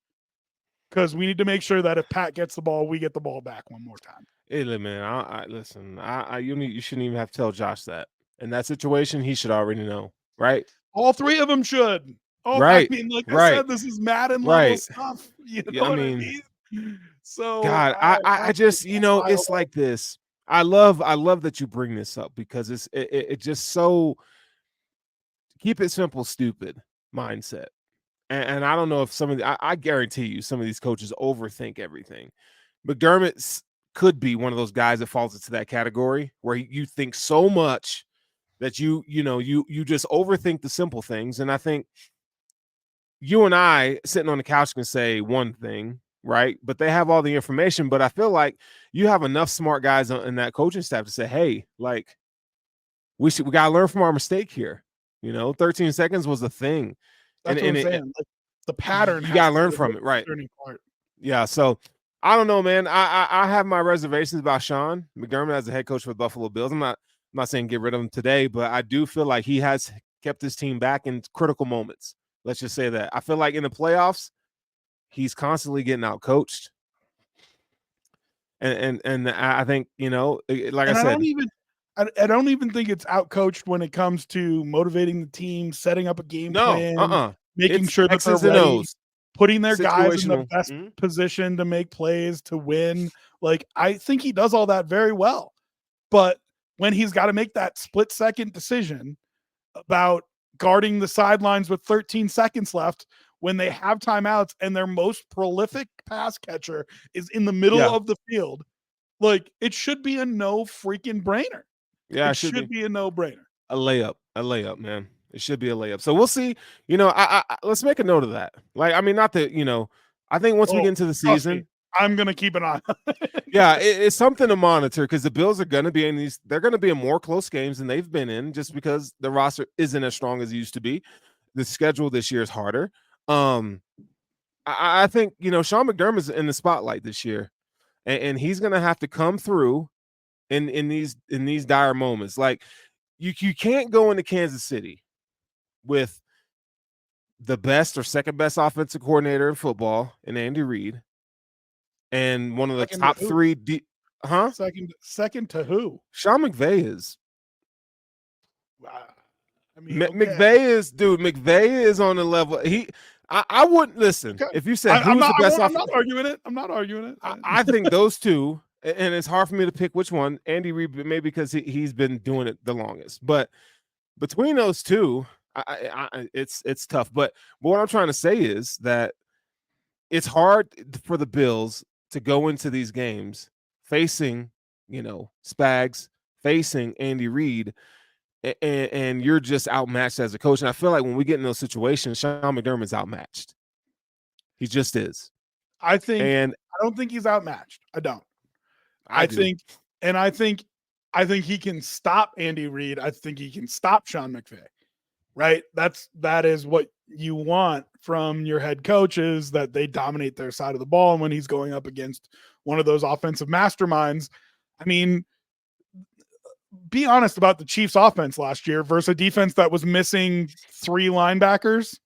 Because we need to make sure that if Pat gets the ball, we get the ball back one more time. Hey, man, listen. You shouldn't even have to tell Josh that. In that situation, he should already know, right? All three of them should. Oh, right. I mean, like I said, this is Madden level stuff. You know what I mean? So, God, I just, it's like this. I love that you bring this up because it just so keep it simple, stupid mindset. And I don't know if I guarantee you some of these coaches overthink everything. McDermott could be one of those guys that falls into that category where you think so much that you just overthink the simple things. And I think you and I sitting on the couch can say one thing, right? But they have all the information. But I feel like you have enough smart guys in that coaching staff to say, hey, like we got to learn from our mistake here. 13 seconds was a thing. That's what I'm saying. Like, the pattern. You got to learn from it, right? Yeah. So I don't know, man. I have my reservations about Sean McDermott as a head coach for the Buffalo Bills. I'm not saying get rid of him today, but I do feel like he has kept his team back in critical moments. Let's just say that. I feel like in the playoffs, he's constantly getting out coached. And I think, like I said, I don't even think it's outcoached when it comes to motivating the team, setting up a game plan, making sure that they're ready, putting their guys in the best position to make plays, to win. Like, I think he does all that very well. But when he's got to make that split-second decision about guarding the sidelines with 13 seconds left when they have timeouts and their most prolific pass catcher is in the middle of the field, like, it should be a no freaking brainer. Yeah, it should be a no-brainer. A layup, man. It should be a layup. So we'll see. I let's make a note of that. Like, I mean, not that, I think once we get into the season, I'm gonna keep an eye on it. Yeah, it's something to monitor because the Bills are gonna be they're gonna be in more close games than they've been in just because the roster isn't as strong as it used to be. The schedule this year is harder. I think Sean McDermott's in the spotlight this year, and he's gonna have to come through in these dire moments. Like you can't go into Kansas City with the best or second best offensive coordinator in football in Andy Reid and one of the top three. Second to who? Sean McVay is. I mean, McVay is on the level. I wouldn't listen if you said who's the best. I'm not arguing it. I think those two and it's hard for me to pick which one. Andy Reid, maybe because he's been doing it the longest. But between those two, it's tough. But what I'm trying to say is that it's hard for the Bills to go into these games facing, Spags, facing Andy Reid, and you're just outmatched as a coach. And I feel like when we get in those situations, Sean McDermott's outmatched. He just is. I don't think he's outmatched. I don't. I think he can stop Andy Reid. I think he can stop Sean McVay. Right? That is what you want from your head coaches, that they dominate their side of the ball. And when he's going up against one of those offensive masterminds, I mean, be honest about the Chiefs offense last year versus a defense that was missing 3 linebackers,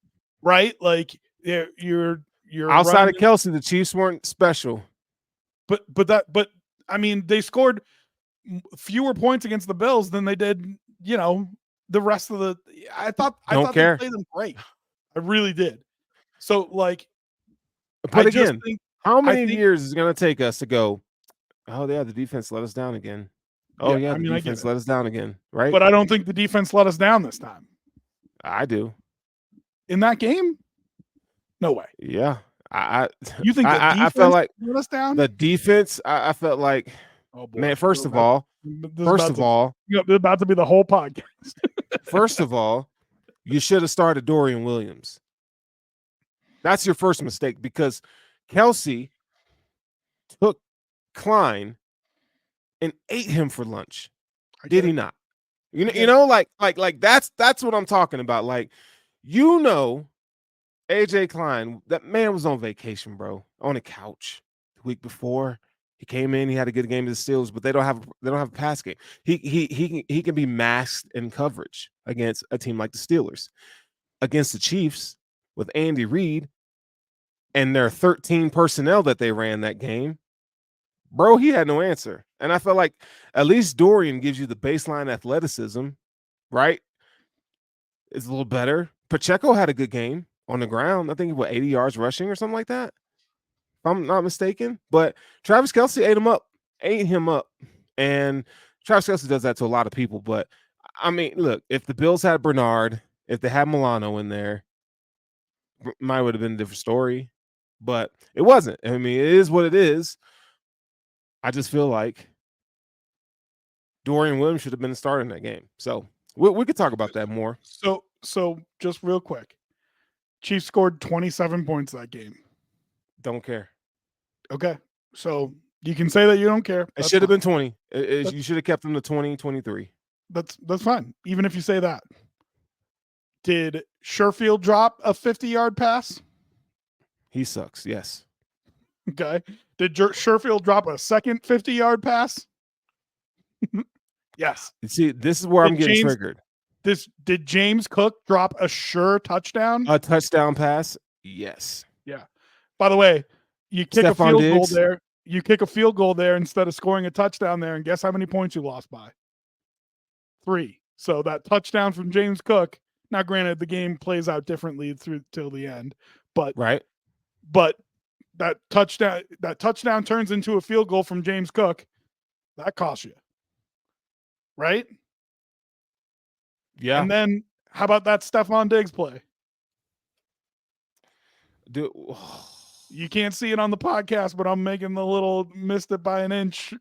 right? Like you're outside of Kelce, the Chiefs weren't special. But I mean, they scored fewer points against the Bills than they did, the rest of the. I thought they played them great. I really did. So like, but again, how many years is it going to take us to go? Oh yeah, the defense let us down again. Oh yeah, the defense let us down again, right? But I don't think the defense let us down this time. I do. In that game? No way. Yeah. You think I felt like let us down? The defense, I felt like, oh boy, man, first of all, you're about to be the whole podcast. First of all, you should have started Dorian Williams. That's your first mistake, because Kelce took Klein and ate him for lunch. Did he not? Like that's what I'm talking about. Like, AJ Klein, that man was on vacation, bro, on a couch the week before. He came in, he had a good game of the Steelers, but they don't have a pass game. He can be masked in coverage against a team like the Steelers. Against the Chiefs with Andy Reid and their 13 personnel that they ran that game, bro, he had no answer. And I felt like at least Dorian gives you the baseline athleticism, right? It's a little better. Pacheco had a good game on the ground. I think he was 80 yards rushing or something like that, if I'm not mistaken. But Travis Kelce ate him up. And Travis Kelce does that to a lot of people. But I mean, look, if the Bills had Bernard, if they had Milano in there, might would have been a different story. But it wasn't. I mean, it is what it is. I just feel like Dorian Williams should have been the starter in that game. So we could talk about that more. So just real quick, Chiefs scored 27 points that game. Don't care. Okay. So you can say that you don't care. It should have been 20. You should have kept them to 20, 23. That's fine. Even if you say that. Did Sherfield drop a 50-yard pass? He sucks. Yes. Okay. Did Sherfield drop a second 50-yard pass? Yes. See, this is where I'm getting triggered. Did James Cook drop a sure touchdown? A touchdown pass? Yes. Yeah. By the way, you kick a field goal there. You kick a field goal there instead of scoring a touchdown there, and guess how many points you lost by? 3. So that touchdown from James Cook. Now, granted, the game plays out differently till the end, but right. But that touchdown turns into a field goal from James Cook. That costs you, right? Yeah. And then how about that Stephon Diggs play? Dude, you can't see it on the podcast, but I'm making the little missed it by an inch.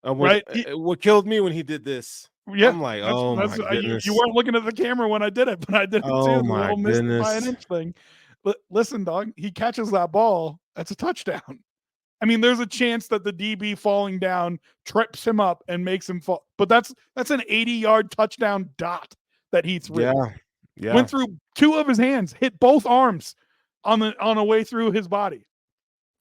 Right? What killed me when he did this? Yeah, I'm like, my goodness. You weren't looking at the camera when I did it, but I did it too. Oh my goodness. Missed it by an inch thing. But listen, dog, he catches that ball. That's a touchdown. I mean, there's a chance that the DB falling down trips him up and makes him fall. But that's an 80-yard touchdown dot that he threw. Yeah. Went through 2 of his hands, hit both arms on a way through his body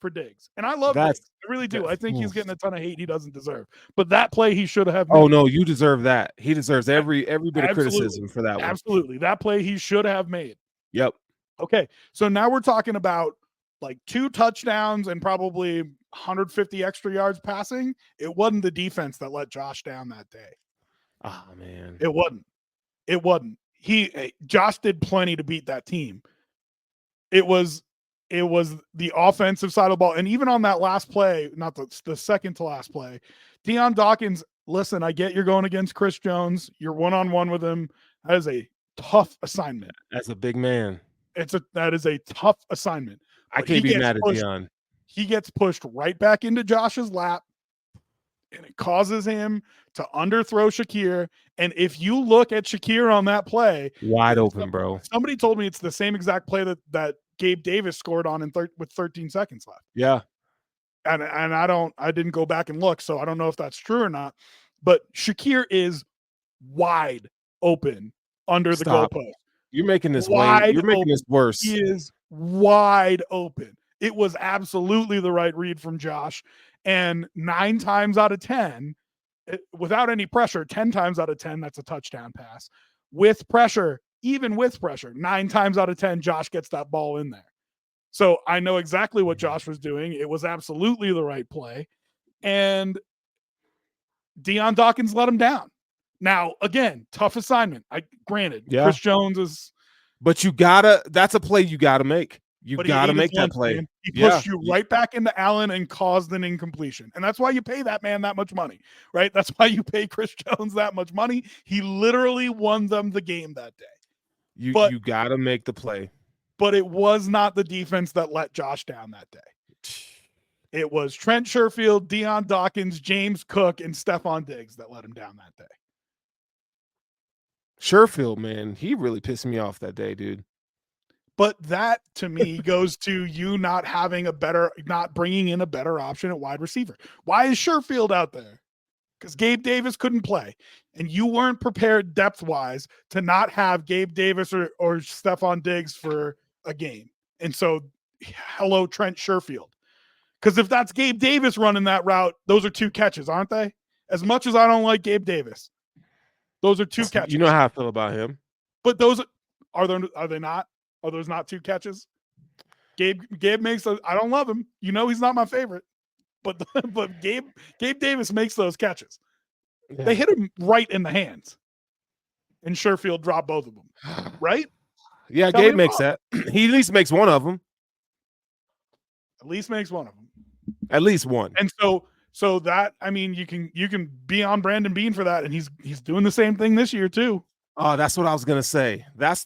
for Diggs. And I love Diggs. I really do. I think he's getting a ton of hate he doesn't deserve. But that play he should have made. Oh no, you deserve that. He deserves every bit of criticism for that one. Absolutely. That play he should have made. Yep. Okay. So now we're talking about like 2 touchdowns and probably 150 extra yards passing. It wasn't the defense that let Josh down that day. Oh man. It wasn't. Josh did plenty to beat that team. It was it was the offensive side of the ball. And even on that last play, not the second to last play, Dion Dawkins, listen, I get you're going against Chris Jones. You're one-on-one with him. That is a tough assignment. As a big man. That is a tough assignment. I can't be mad at Dion. He gets pushed right back into Josh's lap, and it causes him to underthrow Shakir. And if you look at Shakir on that play, wide open, bro. Somebody told me it's the same exact play that Gabe Davis scored on with 13 seconds left. Yeah. And I didn't go back and look, so I don't know if that's true or not. But Shakir is wide open under the goalpost. You're making this You're making this worse. He is wide open. It was absolutely the right read from Josh. And 9 times out of 10, without any pressure, 10 times out of 10, that's a touchdown pass. With pressure, even with pressure, 9 times out of 10, Josh gets that ball in there. So I know exactly what Josh was doing. It was absolutely the right play. And Dion Dawkins let him down. Now, again, tough assignment. Granted, yeah. Chris Jones is. But that's a play you got to make. You got to make that play. Man. He pushed you right back into Allen and caused an incompletion. And that's why you pay that man that much money, right? That's why you pay Chris Jones that much money. He literally won them the game that day. You got to make the play. But it was not the defense that let Josh down that day. It was Trent Sherfield, Dion Dawkins, James Cook, and Stephon Diggs that let him down that day. Sherfield, man, he really pissed me off that day, dude. But that, to me, goes to you not bringing in a better option at wide receiver. Why is Sherfield out there? Because Gabe Davis couldn't play. And you weren't prepared depth-wise to not have Gabe Davis or Stephon Diggs for a game. And so, hello, Trent Sherfield. Because if that's Gabe Davis running that route, those are 2 catches, aren't they? As much as I don't like Gabe Davis, those are 2 catches. You know how I feel about him. But those are they not? Are those not 2 catches? Gabe makes those. I don't love him. You know he's not my favorite. But Gabe Davis makes those catches. Yeah. They hit him right in the hands. And Sherfield dropped both of them. Right? Yeah, Gabe makes that. He at least makes one of them. At least makes one of them. At least one. And so that, I mean, you can be on Brandon Beane for that, and he's doing the same thing this year too. Oh, that's what I was gonna say. That's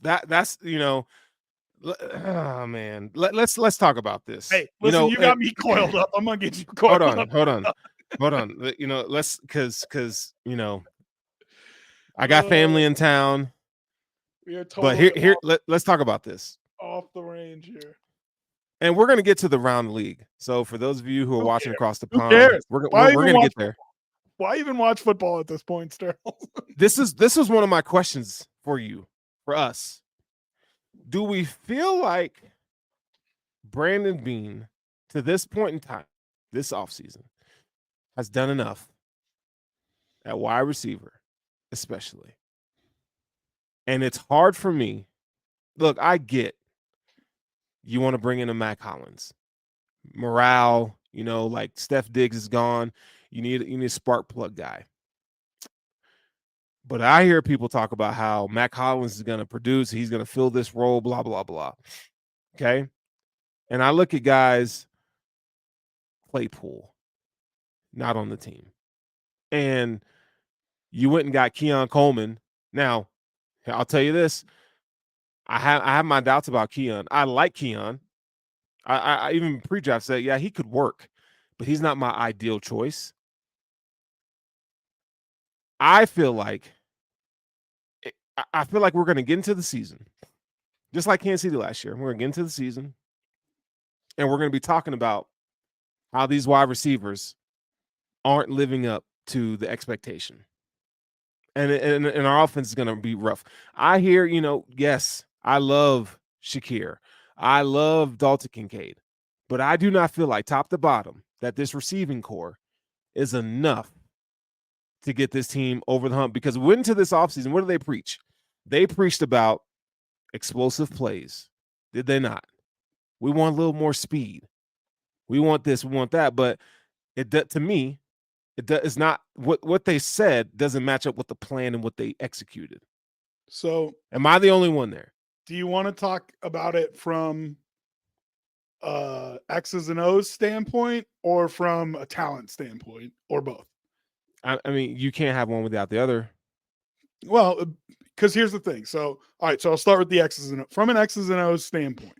oh man. Let's talk about this. Hey, listen, you got me coiled up. I'm gonna get you coiled up. Hold on. Let's because I got family in town. But here let's talk about this. Off the range here. And we're gonna get to the round league. So for those of you who are watching across the pond, we're gonna get there. Why even watch football at this point, Sterling? This is one of my questions for us. Do we feel like Brandon Beane, to this point in time, this offseason, has done enough at wide receiver, especially? And it's hard for me. Look, I get you want to bring in a Mack Hollins. Morale, like Steph Diggs is gone. You need a spark plug guy. But I hear people talk about how Mack Hollins is going to produce. He's going to fill this role, blah, blah, blah. Okay? And I look at guys, Claypool, not on the team. And you went and got Keon Coleman. Now, I'll tell you this. I have my doubts about Keon. I like Keon. I even pre-draft said, yeah, he could work. But he's not my ideal choice. I feel like we're going to get into the season, just like Kansas City last year. We're going to get into the season, and we're going to be talking about how these wide receivers aren't living up to the expectation. And our offense is going to be rough. I hear, yes, I love Shakir. I love Dalton Kincaid. But I do not feel like, top to bottom, that this receiving core is enough to get this team over the hump. Because we went into this offseason, what do they preach? They preached about explosive plays. Did they not? We want a little more speed. We want this, we want that. But to me, it's not what they said doesn't match up with the plan and what they executed. So am I the only one there? Do you want to talk about it from X's and O's standpoint or from a talent standpoint or both? I mean, you can't have one without the other. Well, because here's the thing. So, all right, so I'll start with the X's and O's. From an X's and O's standpoint,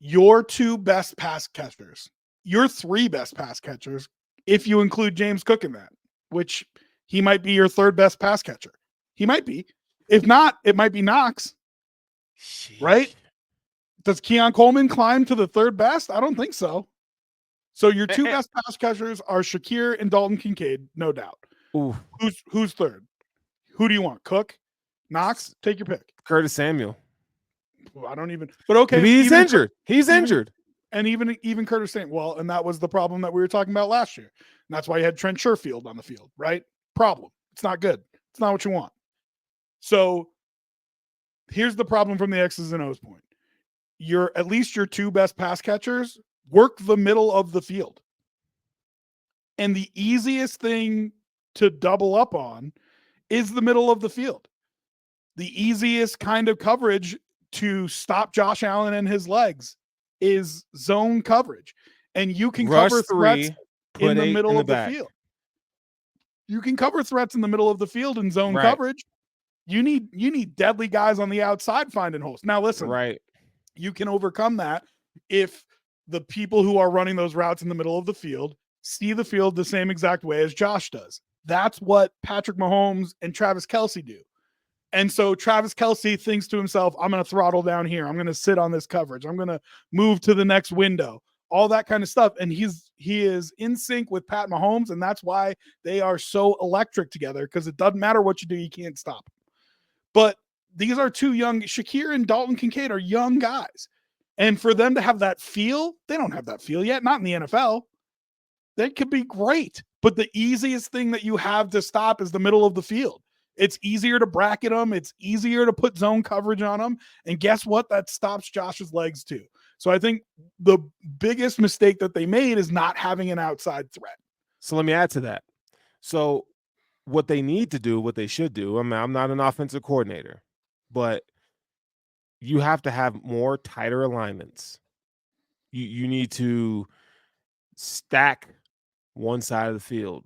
your two best pass catchers, your three best pass catchers, if you include James Cook in that, which he might be your third best pass catcher. He might be. If not, it might be Knox. Sheesh. Right? Does Keon Coleman climb to the third best? I don't think so. So your two best pass catchers are Shakir and Dalton Kincaid, no doubt. Ooh. Who's third? Who do you want? Cook? Knox? Take your pick. Curtis Samuel. Well, I don't even. But okay, he's injured. He's injured. And even Curtis Samuel. Well, and that was the problem that we were talking about last year. And that's why you had Trent Sherfield on the field, right? Problem. It's not good. It's not what you want. So here's the problem from the X's and O's point. At least your two best pass catchers work the middle of the field. And the easiest thing to double up on is the middle of the field. The easiest kind of coverage to stop Josh Allen and his legs is zone coverage. And you can cover threats in the middle of the field. You can cover threats in the middle of the field in zone coverage. You need deadly guys on the outside finding holes. Now listen, you can overcome that if the people who are running those routes in the middle of the field see the field the same exact way as Josh does. That's what Patrick Mahomes and Travis Kelce do. And so Travis Kelce thinks to himself, I'm going to throttle down here. I'm going to sit on this coverage. I'm going to move to the next window, all that kind of stuff. And he is in sync with Pat Mahomes. And that's why they are so electric together, because it doesn't matter what you do. You can't stop them. But these are two young, Shakir and Dalton Kincaid are young guys. And for them to have that feel, they don't have that feel yet, not in the NFL. That could be great. But the easiest thing that you have to stop is the middle of the field. It's easier to bracket them. It's easier to put zone coverage on them. And guess what? That stops Josh's legs too. So I think the biggest mistake that they made is not having an outside threat. So let me add to that. So what they need to do, what they should do, I'm not an offensive coordinator, but you have to have more tighter alignments. You need to stack one side of the field,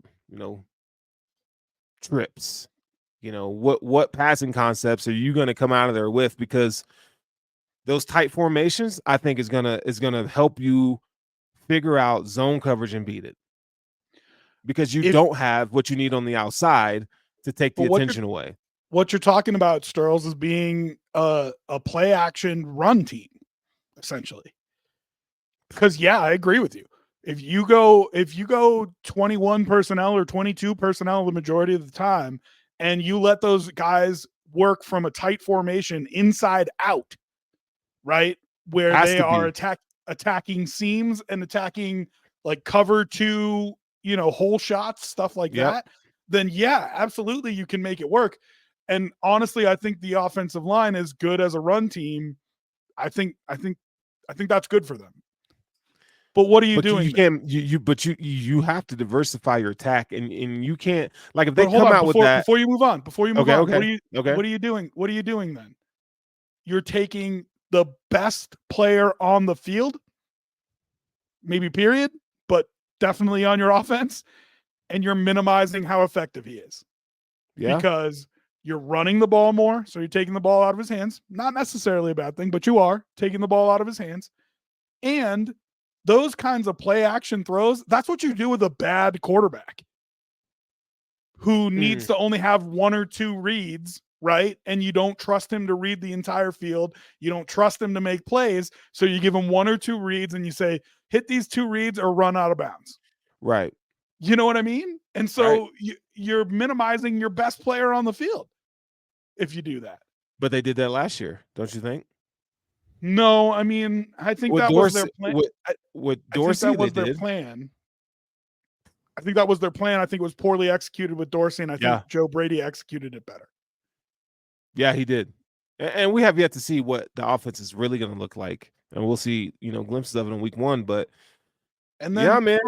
trips. What passing concepts are you going to come out of there with? Because those tight formations, I think, is gonna help you figure out zone coverage and beat it. Because you don't have what you need on the outside to take the attention away. What you're talking about, Sterls, is being a play action run team, essentially. Because I agree with you. If you go 21 personnel or 22 personnel the majority of the time, and you let those guys work from a tight formation inside out, right? Where they are attacking seams and attacking like cover two, hole shots, stuff like that, then absolutely you can make it work. And honestly, I think the offensive line is good as a run team. I think that's good for them. But what are you doing? You have to diversify your attack, and you can't, like, if they come out with that before you move on. Okay. What are you doing? What are you doing then? You're taking the best player on the field, maybe period, but definitely on your offense, and you're minimizing how effective he is. Yeah. Because you're running the ball more, so you're taking the ball out of his hands. Not necessarily a bad thing, but you are taking the ball out of his hands. And those kinds of play action throws, that's what you do with a bad quarterback who needs to only have one or two reads, right? And you don't trust him to read the entire field. You don't trust him to make plays. So you give him one or two reads and you say, hit these two reads or run out of bounds. Right. You know what I mean? And so you're minimizing your best player on the field if you do that. But they did that last year, don't you think? No, I mean, I think that was their plan. With Dorsey, that was their plan. I think that was their plan. I think it was poorly executed with Dorsey, and I think Joe Brady executed it better. Yeah, he did. And we have yet to see what the offense is really going to look like. And we'll see, glimpses of it in week one. But and then, man,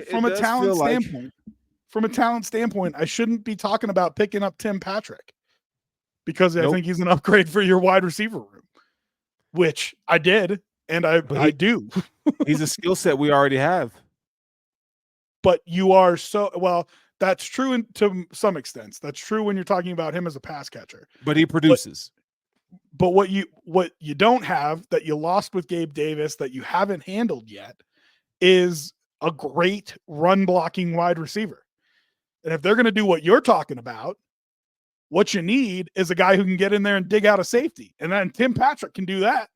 from a talent standpoint, I shouldn't be talking about picking up Tim Patrick because I think he's an upgrade for your wide receiver room. Which I did, And I do. He's a skill set we already have. But you are well, that's true to some extent. That's true when you're talking about him as a pass catcher. But he produces. But what you don't have that you lost with Gabe Davis that you haven't handled yet is a great run blocking wide receiver. And if they're going to do what you're talking about, what you need is a guy who can get in there and dig out a safety. And then Tim Patrick can do that.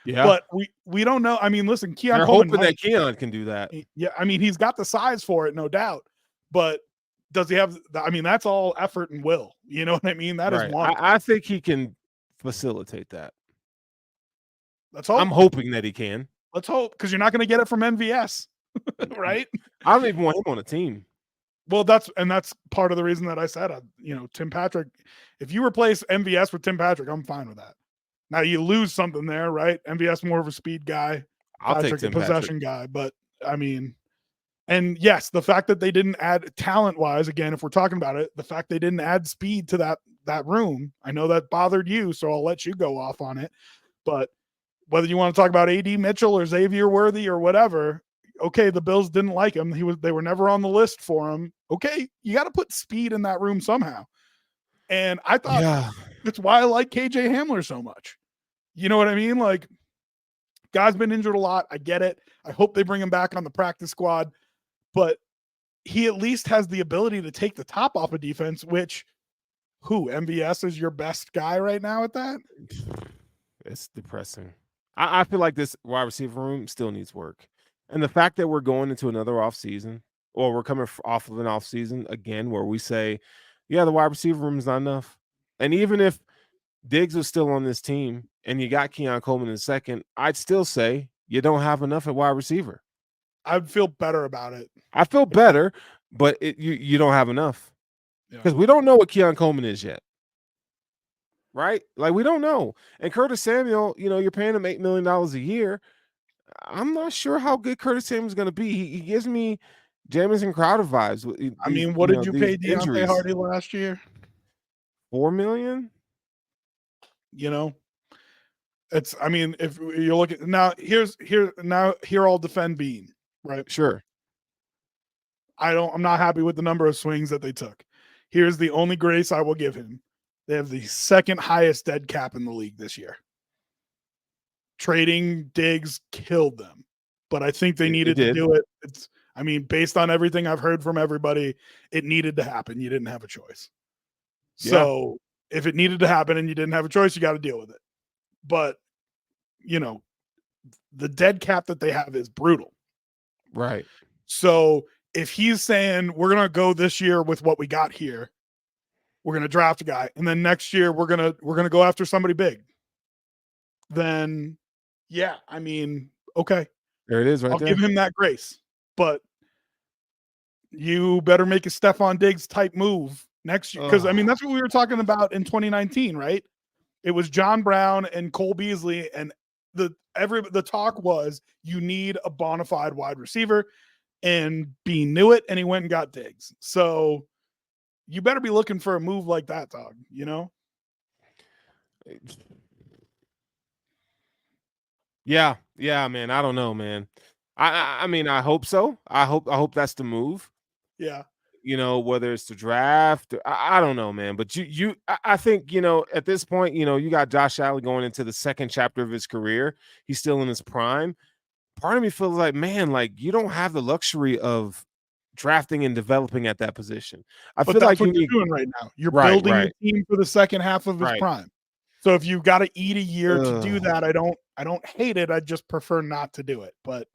Yeah. But we don't know. I mean, listen, They're hoping that Keon can do that. Yeah, I mean, he's got the size for it, no doubt. But does he have I mean, that's all effort and will. You know what I mean? That is one. I think he can facilitate that. Let's hope. I'm hoping that he can. Let's hope, because you're not going to get it from MVS, right? I don't even want him on a team. Well, that's part of the reason that I said, Tim Patrick. If you replace MVS with Tim Patrick, I'm fine with that. Now you lose something there, right? MVS more of a speed guy. I'll take Tim possession guy, but I mean, and yes, the fact that they didn't add talent-wise, again, if we're talking about it, the fact they didn't add speed to that room, I know that bothered you, so I'll let you go off on it. But whether you want to talk about AD Mitchell or Xavier Worthy or whatever, okay, the Bills didn't like him. They were never on the list for him. Okay, you got to put speed in that room somehow. And I thought that's why I like KJ Hamler so much. You know what I mean? Like, guy's been injured a lot. I get it. I hope they bring him back on the practice squad, but he at least has the ability to take the top off of defense, which MVS is your best guy right now at that? It's depressing. I feel like this wide receiver room still needs work. And the fact that we're going into another off season, or we're coming off of an off season again, where we say, yeah, the wide receiver room is not enough. And even if Diggs was still on this team and you got Keon Coleman in second, I'd still say you don't have enough at wide receiver. I'd feel better about it. I feel better, but you don't have enough. Because we don't know what Keon Coleman is yet. Right? Like, we don't know. And Curtis Samuel, you're paying him $8 million a year. I'm not sure how good Curtis Samuel is going to be. He gives me Jamison Crowder vibes. I mean, what did you pay Deontay Hardy last year? $4 million? It's, I mean, if you're looking now, here I'll defend Bean, right? Sure. I'm not happy with the number of swings that they took. Here's the only grace I will give him. They have the second highest dead cap in the league this year. Trading Diggs killed them, but I think they needed to do it. Based on everything I've heard from everybody, it needed to happen. You didn't have a choice. Yeah. So if it needed to happen and you didn't have a choice, you got to deal with it. But, the dead cap that they have is brutal. Right. So if he's saying we're going to go this year with what we got here, we're going to draft a guy, and then next year we're going to go after somebody big, then yeah, I mean, okay. There it is right I'll there. give him that grace. But you better make a Stephon Diggs type move next year. Because, that's what we were talking about in 2019, right? It was John Brown and Cole Beasley, and the talk was you need a bona fide wide receiver, and Bean knew it, and he went and got Diggs. So you better be looking for a move like that, dog, Yeah, man. I don't know, man. I mean, I hope so. I hope that's the move. Yeah. Whether it's the draft, I don't know, man. But I think, at this point, you got Josh Allen going into the second chapter of his career. He's still in his prime. Part of me feels like, man, like, you don't have the luxury of drafting and developing at that position. I feel like you're doing right now. You're building a team for the second half of his prime. So if you've got to eat a year to do that, I don't hate it. I just prefer not to do it. But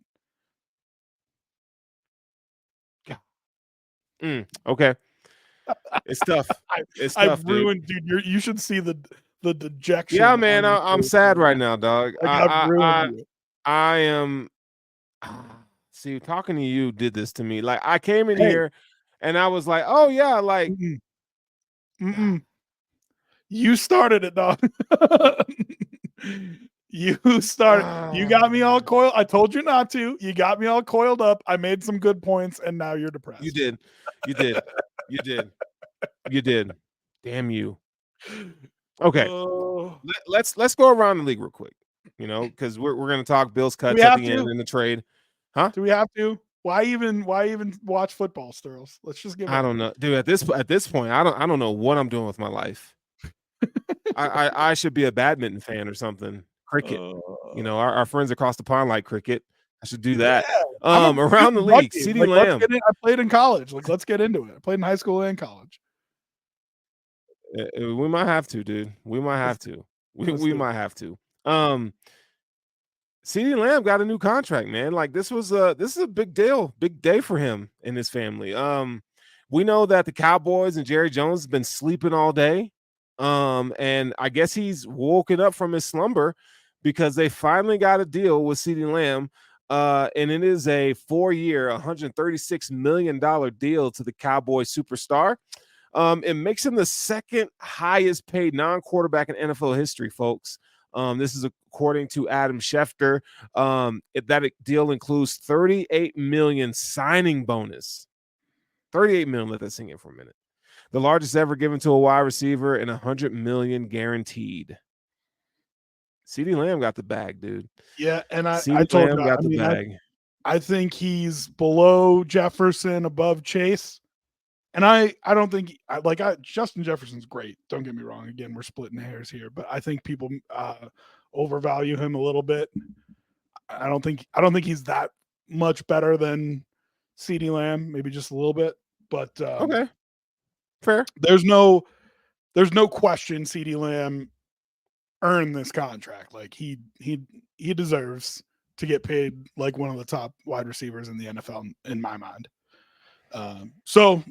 okay, it's tough. I've ruined, dude. You should see the dejection. Yeah, man. I'm sad right now, dog. I am. See, talking to you did this to me. Like, I came in here and I was like, oh yeah, like. You started it, dog. You started. You got me all coiled. I told you not to. You got me all coiled up. I made some good points, and now you're depressed. You did. Damn you. Okay. Let's go around the league real quick. You know, because we're going to talk Bills Do we cuts at have the end to? in the trade. Huh? Do we have to? Why even watch football, Sterls? Let's just give I up. don't know, dude. At this point, I don't know what I'm doing with my life. I should be a badminton fan or something. Cricket. You know, our friends across the pond like cricket. I should do Yeah, that. I'm a Around the league, rugby. CeeDee Like, let's Lamb. get in. I played in college. Like, let's get into it. I played in high school and college. We might have to, dude. We might Let's have to. let's We do it. might have to. CeeDee Lamb got a new contract, man. Like this is a big deal, big day for him and his family. We know that the Cowboys and Jerry Jones have been sleeping all day. And I guess he's woken up from his slumber because they finally got a deal with CeeDee Lamb. And it is a 4-year, $136 million deal to the Cowboys superstar. It makes him the second highest paid non-quarterback in NFL history, folks. This is according to Adam Schefter. That deal includes $38 million signing bonus. $38 million. Let that sink in for a minute. The largest ever given to a wide receiver, and $100 million guaranteed. CeeDee Lamb got the bag, dude. Yeah, and I CeeDee told Lamb you. got I the mean, bag. I think he's below Jefferson, above Chase. And I don't think Justin Jefferson's great. Don't get me wrong. Again, we're splitting hairs here, but I think people overvalue him a little bit. I don't think he's that much better than CeeDee Lamb, maybe just a little bit. But Okay, fair. there's no question CeeDee Lamb earned this contract. Like he deserves to get paid like one of the top wide receivers in the NFL in my mind. So,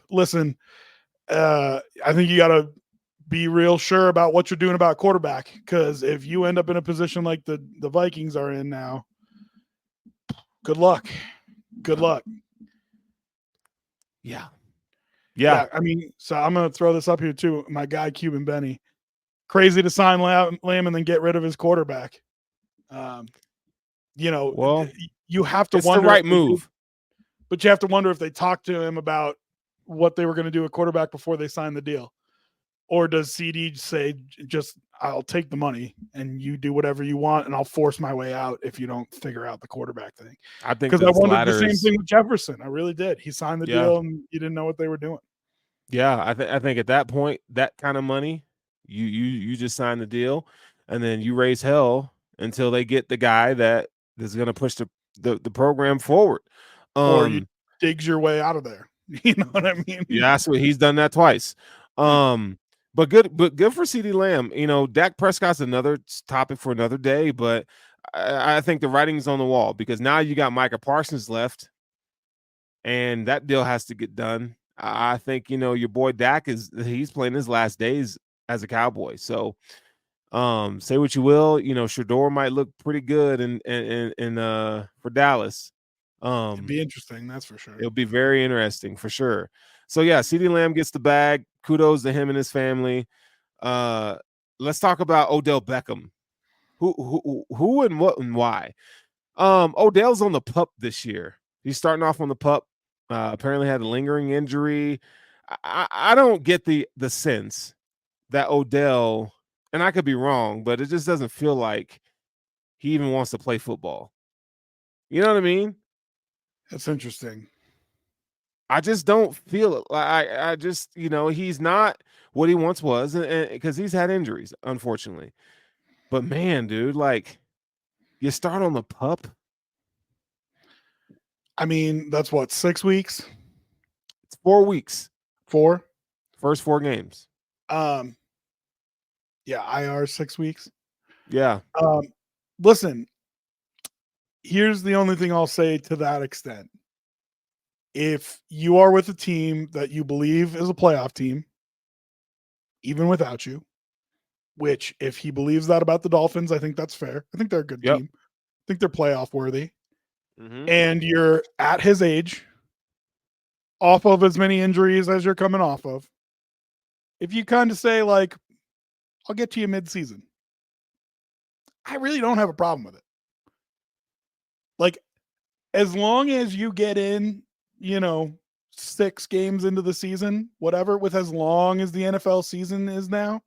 listen, I think you got to be real sure about what you're doing about quarterback, because if you end up in a position like the Vikings are in now, good luck. Good luck. Yeah. I mean, so I'm going to throw this up here too. My guy, Cuban Benny, crazy to sign Lamb and then get rid of his quarterback. Well, you have to it's wonder the right move. But you have to wonder if they talked to him about what they were going to do at quarterback before they signed the deal. Or does CD say, just, I'll take the money and you do whatever you want and I'll force my way out if you don't figure out the quarterback thing? I think because I wondered the same thing with Jefferson. I really did. He signed the deal and you didn't know what they were doing. Yeah, I think at that point, that kind of money, you just sign the deal, and then you raise hell until they get the guy that is going to push the program forward. Or you digs your way out of there. You know what I mean? Yeah, that's what he's done that twice. But good for CeeDee Lamb. You know, Dak Prescott's another topic for another day, but I think the writing's on the wall because now you got Micah Parsons left, and that deal has to get done. I think your boy Dak he's playing his last days as a Cowboy. So, say what you will, Shedeur might look pretty good in for Dallas. It'd be interesting, that's for sure. It'll be very interesting for sure. So yeah, CeeDee Lamb gets the bag. Kudos to him and his family. Let's talk about Odell Beckham. Who and what and why? Odell's on the PUP this year. He's starting off on the PUP. Apparently had a lingering injury. I don't get the sense that Odell, and I could be wrong, but it just doesn't feel like he even wants to play football. You know what I mean? That's interesting. I just don't feel it. I just, he's not what he once was, and because he's had injuries, unfortunately. But man, dude, like you start on the PUP. I mean, that's what, 6 weeks? It's 4 weeks. 4? First 4 games. Yeah, IR 6 weeks. Yeah. Listen, here's the only thing I'll say to that extent. If you are with a team that you believe is a playoff team, even without you, which if he believes that about the Dolphins, I think that's fair. I think they're a good team. I think they're playoff worthy. Mm-hmm. And you're at his age, off of as many injuries as you're coming off of. If you kind of say, like, I'll get to you mid-season, I really don't have a problem with it. Like, as long as you get in, 6 games into the season, whatever, with as long as the NFL season is now,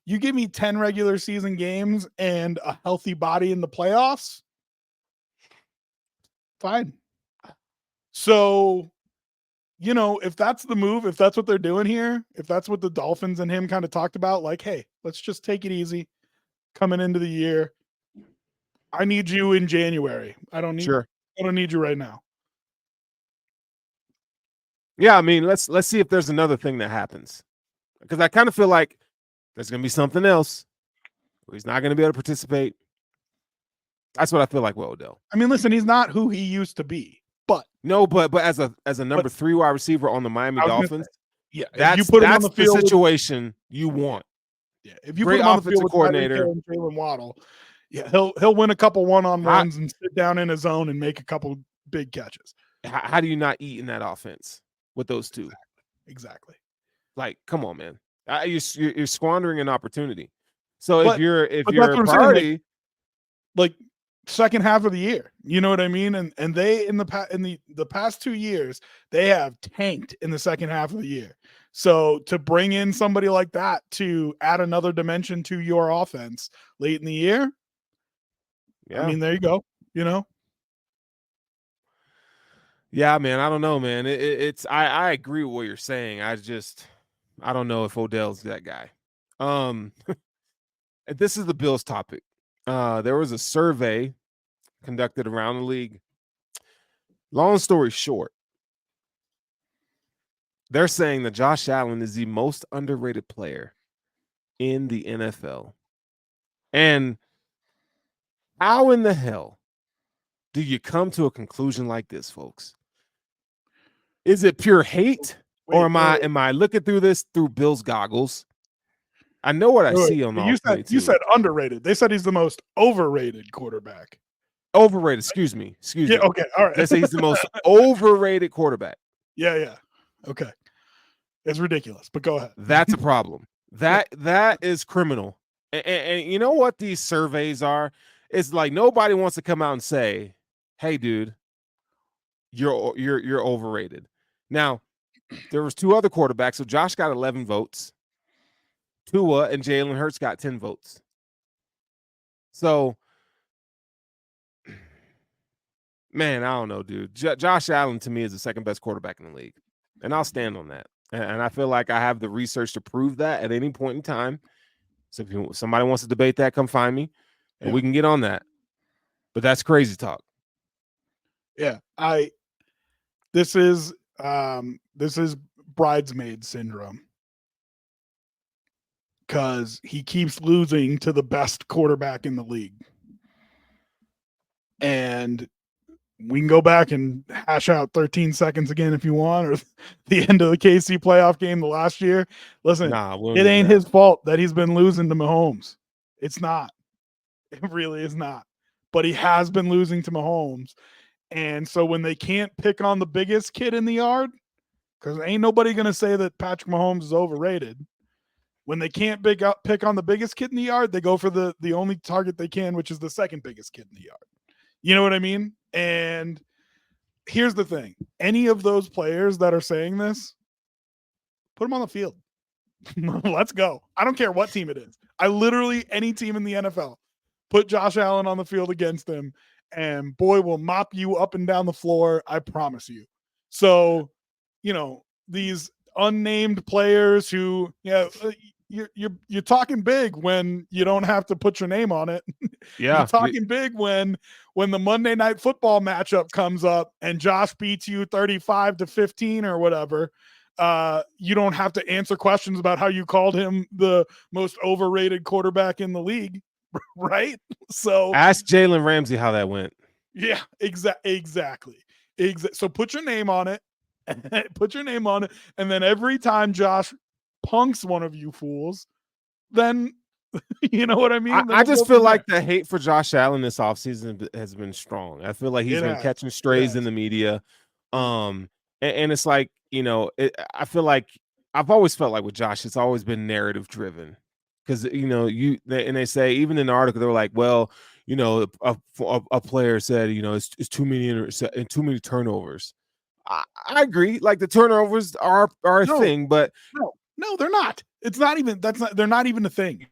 You give me 10 regular season games and a healthy body in the playoffs, fine. So, you know, if that's the move, if that's what they're doing here, if that's what the Dolphins and him kind of talked about, like, hey, let's just take it easy coming into the year. I need you in January. I don't need you right now. Yeah, I mean, let's see if there's another thing that happens. Because I kind of feel like there's going to be something else. He's not going to be able to participate. That's what I feel like with Odell. I mean, listen, he's not who he used to be, but as a number 3 wide receiver on the Miami Dolphins, yeah, that's you put him on the field situation you want. Yeah, if you put him on the field with coordinator and Jalen Waddle, yeah, he'll win a couple one-on-ones and sit down in his zone and make a couple big catches. How do you not eat in that offense with those two? Exactly. Like, come on, man. You're squandering an opportunity. So if you're a priority, like second half of the year, you know what I mean? And they in the past 2 years, they have tanked in the second half of the year. So to bring in somebody like that to add another dimension to your offense late in the year, I mean, there you go. You know. Yeah, man. I don't know, man. I agree with what you're saying. I don't know if Odell's that guy. This is the Bills topic. There was a survey conducted around the league. Long story short, they're saying that Josh Allen is the most underrated player in the NFL. And how in the hell do you come to a conclusion like this, folks? Is it pure hate? Or am I looking through this through Bills goggles? I know what I see on the You said underrated. They said he's the most overrated quarterback. Overrated, excuse me. Yeah, okay, all right. They say he's the most overrated quarterback. Yeah. Okay. It's ridiculous, but go ahead. That's a problem. That is criminal. And you know what these surveys are? It's like nobody wants to come out and say, "Hey, dude, you're overrated." Now, there was 2 other quarterbacks. So Josh got 11 votes. Tua and Jalen Hurts got 10 votes. So, man, I don't know, dude. Josh Allen to me is the second best quarterback in the league, and I'll stand on that. And I feel like I have the research to prove that at any point in time. So if somebody wants to debate that, come find me, and we can get on that. But that's crazy talk. Yeah, this is bridesmaid syndrome, because he keeps losing to the best quarterback in the league. And we can go back and hash out 13 seconds again if you want, or the end of the KC playoff game the last year. Listen, it ain't his fault that he's been losing to Mahomes. It's not. It really is not. But he has been losing to Mahomes. And so when they can't pick on the biggest kid in the yard, because ain't nobody going to say that Patrick Mahomes is overrated. When they can't pick on the biggest kid in the yard, they go for the only target they can, which is the second biggest kid in the yard. You know what I mean? And here's the thing. Any of those players that are saying this, put them on the field. Let's go. I don't care what team it is. Any team in the NFL, put Josh Allen on the field against him, and boy will mop you up and down the floor. I promise you. So, you know, these unnamed players who, you're talking big when you don't have to put your name on it. Yeah. You're talking big when the Monday Night Football matchup comes up and Josh beats you 35-15 or whatever. You don't have to answer questions about how you called him the most overrated quarterback in the league, right? So ask Jalen Ramsey how that went. Yeah, exactly. So put your name on it. Put your name on it, and then every time Josh punks one of you fools, then you know what I mean? I just feel like the hate for Josh Allen this offseason has been strong. I feel like he's been catching strays in the media. And it's like, you know, I feel like I've always felt like with Josh, it's always been narrative driven. Because, you know, they say, even in the article, they were like, well, you know, a player said, you know, it's too many turnovers. I agree. Like the turnovers are a thing, but no, they're not. It's not even. They're not even a thing.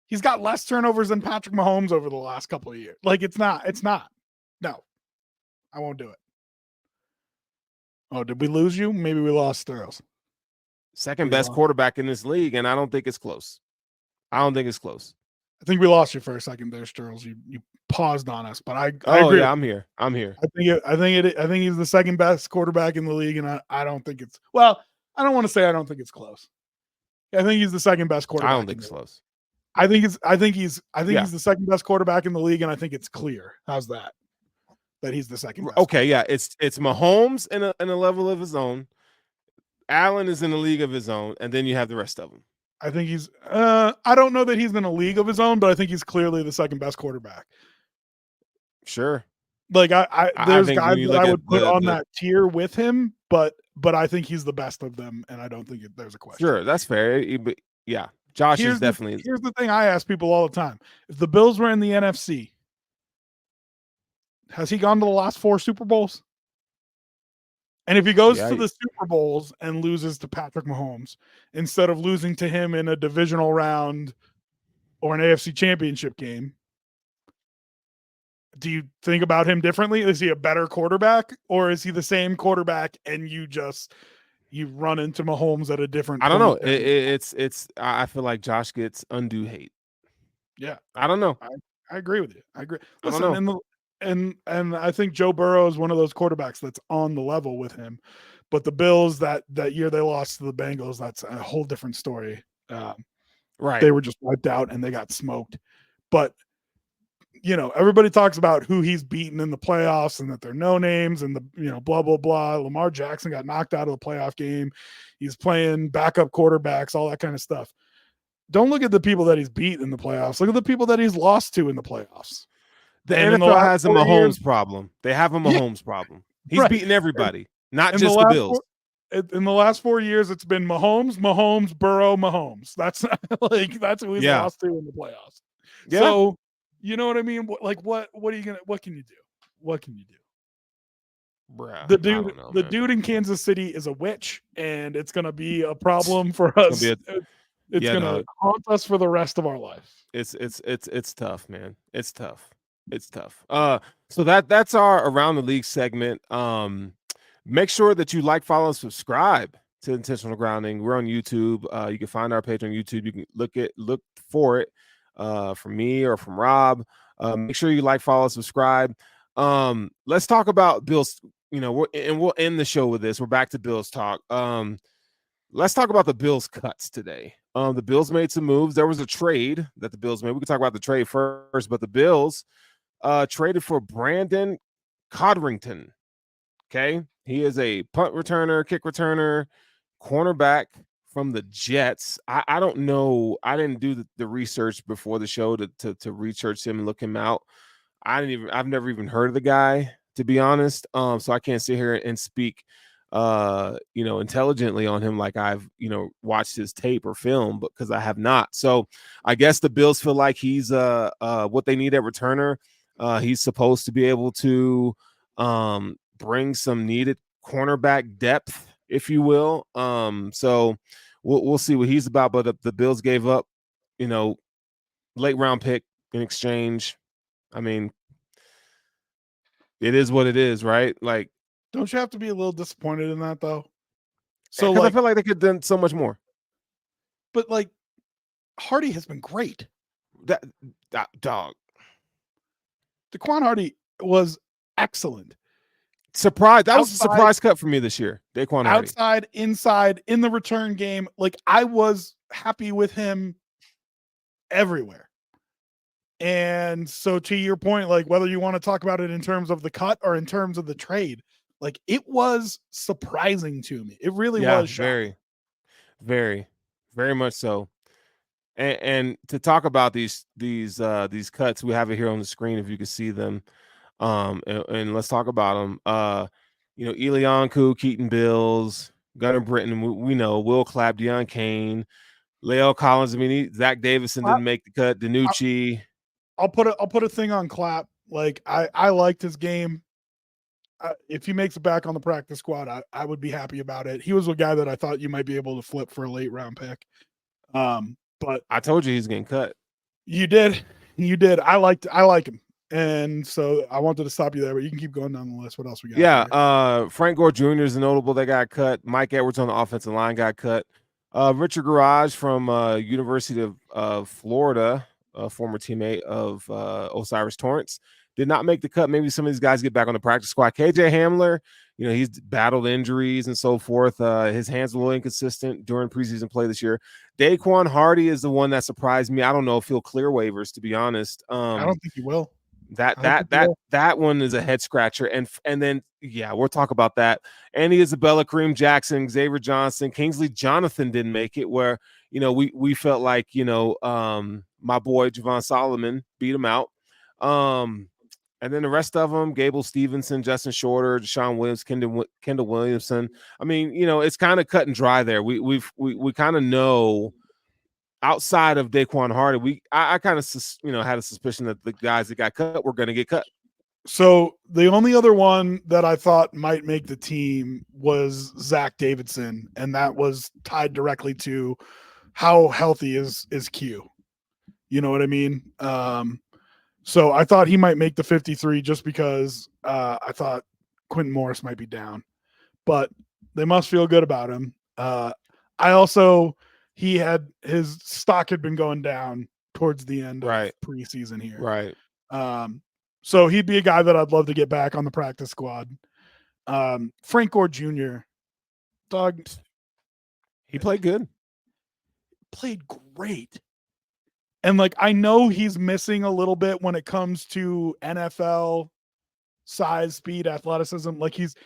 He's got less turnovers than Patrick Mahomes over the last couple of years. Like it's not. No, I won't do it. Oh, did we lose you? Maybe we lost Sterles. Second best quarterback in this league, and I don't think it's close. I think we lost you for a second there, Sterles. You paused on us, but I agree. Yeah, I'm here. I think he's the second best quarterback in the league, and I don't think it's I don't want to say I don't think it's close. I think he's the second best quarterback. I don't think it's close. I think he's the second best quarterback in the league, and I think it's clear. How's that? That he's the second best. Okay, yeah. It's Mahomes in a level of his own. Allen is in a league of his own, and then you have the rest of them. I think he's I don't know that he's in a league of his own, but I think he's clearly the second best quarterback. Sure. Like there's guys that I would put on that tier with him, but I think he's the best of them, and I don't think there's a question. Sure, that's fair. But yeah, Josh is definitely. Here's the thing I ask people all the time: if the Bills were in the NFC, has he gone to the last 4 Super Bowls? And if he goes to the Super Bowls and loses to Patrick Mahomes, instead of losing to him in a divisional round or an AFC championship game, do you think about him differently? Is he a better quarterback, or is he the same quarterback and you run into Mahomes at a different I don't know. I feel like Josh gets undue hate. Yeah. I don't know. I agree with you. I agree. Listen, and I think Joe Burrow is one of those quarterbacks that's on the level with him. But the Bills that year they lost to the Bengals, that's a whole different story. Right. They were just wiped out and they got smoked. But everybody talks about who he's beaten in the playoffs and that they're no names and blah, blah, blah. Lamar Jackson got knocked out of the playoff game. He's playing backup quarterbacks, all that kind of stuff. Don't look at the people that he's beat in the playoffs. Look at the people that he's lost to in the playoffs. The NFL has a Mahomes problem. They have a Mahomes problem. He's beaten everybody, not just the Bills. In the last 4 years, it's been Mahomes, Burrow, Mahomes. That's who he's lost to in the playoffs. Yeah. So, you know what I mean? What can you do? What can you do? Bruh, the dude in Kansas City is a witch, and it's going to be a problem for us. It's going to haunt us for the rest of our life. It's tough, man. It's tough. So that's our Around the League segment. Make sure that you like, follow, and subscribe to Intentional Grounding. We're on YouTube. You can find our page on YouTube. You can look for it from me or from Rob. Make sure you like, follow, subscribe. Let's talk about Bills. We'll end the show with this. We're back to Bills talk. Let's talk about the Bills cuts today. The Bills made some moves. There was a trade that the Bills made. We can talk about the trade first, but the Bills traded for Brandon Codrington. Okay. He is a punt returner, kick returner, cornerback from the Jets. I don't know. I didn't do the research before the show to research him and look him out. I've never even heard of the guy, to be honest. So I can't sit here and speak intelligently on him like I've watched his tape or film, but because I have not. So I guess the Bills feel like he's what they need at returner. He's supposed to be able to bring some needed cornerback depth, if you will. So we'll see what he's about. But the Bills gave up, late round pick in exchange. I mean, it is what it is, right? Like, don't you have to be a little disappointed in that, though? So I feel like they could have done so much more. But Hardy has been great. That dog. Daquan Hardy was excellent. Surprise! That was a surprise cut for me this year. Daquan Hardy. Outside, inside, in the return game. I was happy with him everywhere. And so to your point, whether you want to talk about it in terms of the cut or in terms of the trade, it was surprising to me. It really was shocking. Very, very, very much so. And to talk about these cuts, we have it here on the screen if you can see them. And let's talk about them. Elianku, Keaton Bills, Gunnar Britton, we know, Will Clapp, Deion Kane, La'el Collins. I mean, Zach Davison didn't make the cut. DiNucci. I'll put a thing on Clapp. I liked his game. If he makes it back on the practice squad, I would be happy about it. He was a guy that I thought you might be able to flip for a late round pick. But I told you he's getting cut. You did. I like him. And so I wanted to stop you there, but you can keep going down the list. What else we got? Yeah, Frank Gore Jr. is a notable that got cut. Mike Edwards on the offensive line got cut. Richard Garage from University of Florida, a former teammate of Osiris Torrance, did not make the cut. Maybe some of these guys get back on the practice squad. KJ Hamler, he's battled injuries and so forth. His hands were a little inconsistent during preseason play this year. Daquan Hardy is the one that surprised me. I don't know if he'll clear waivers, to be honest. I don't think he will. That one is a head scratcher, and then we'll talk about that. Andy Isabella, Kareem Jackson, Xavier Johnson, Kingsley Jonathan didn't make it. Where we felt like my boy Javon Solomon beat him out. And then the rest of them: Gable Stevenson, Justin Shorter, Deshaun Williams, Kendall Williamson. I mean, it's kind of cut and dry there. We kind of know. Outside of Daquan Hardy, I kind of had a suspicion that the guys that got cut were going to get cut. So the only other one that I thought might make the team was Zach Davidson, and that was tied directly to how healthy is Q. You know what I mean? So I thought he might make the 53 just because I thought Quentin Morris might be down, but they must feel good about him. His stock had been going down towards the end of preseason here. Right. So he'd be a guy that I'd love to get back on the practice squad. Frank Gore Jr. Dog. He played good. Played great. And I know he's missing a little bit when it comes to NFL size, speed, athleticism.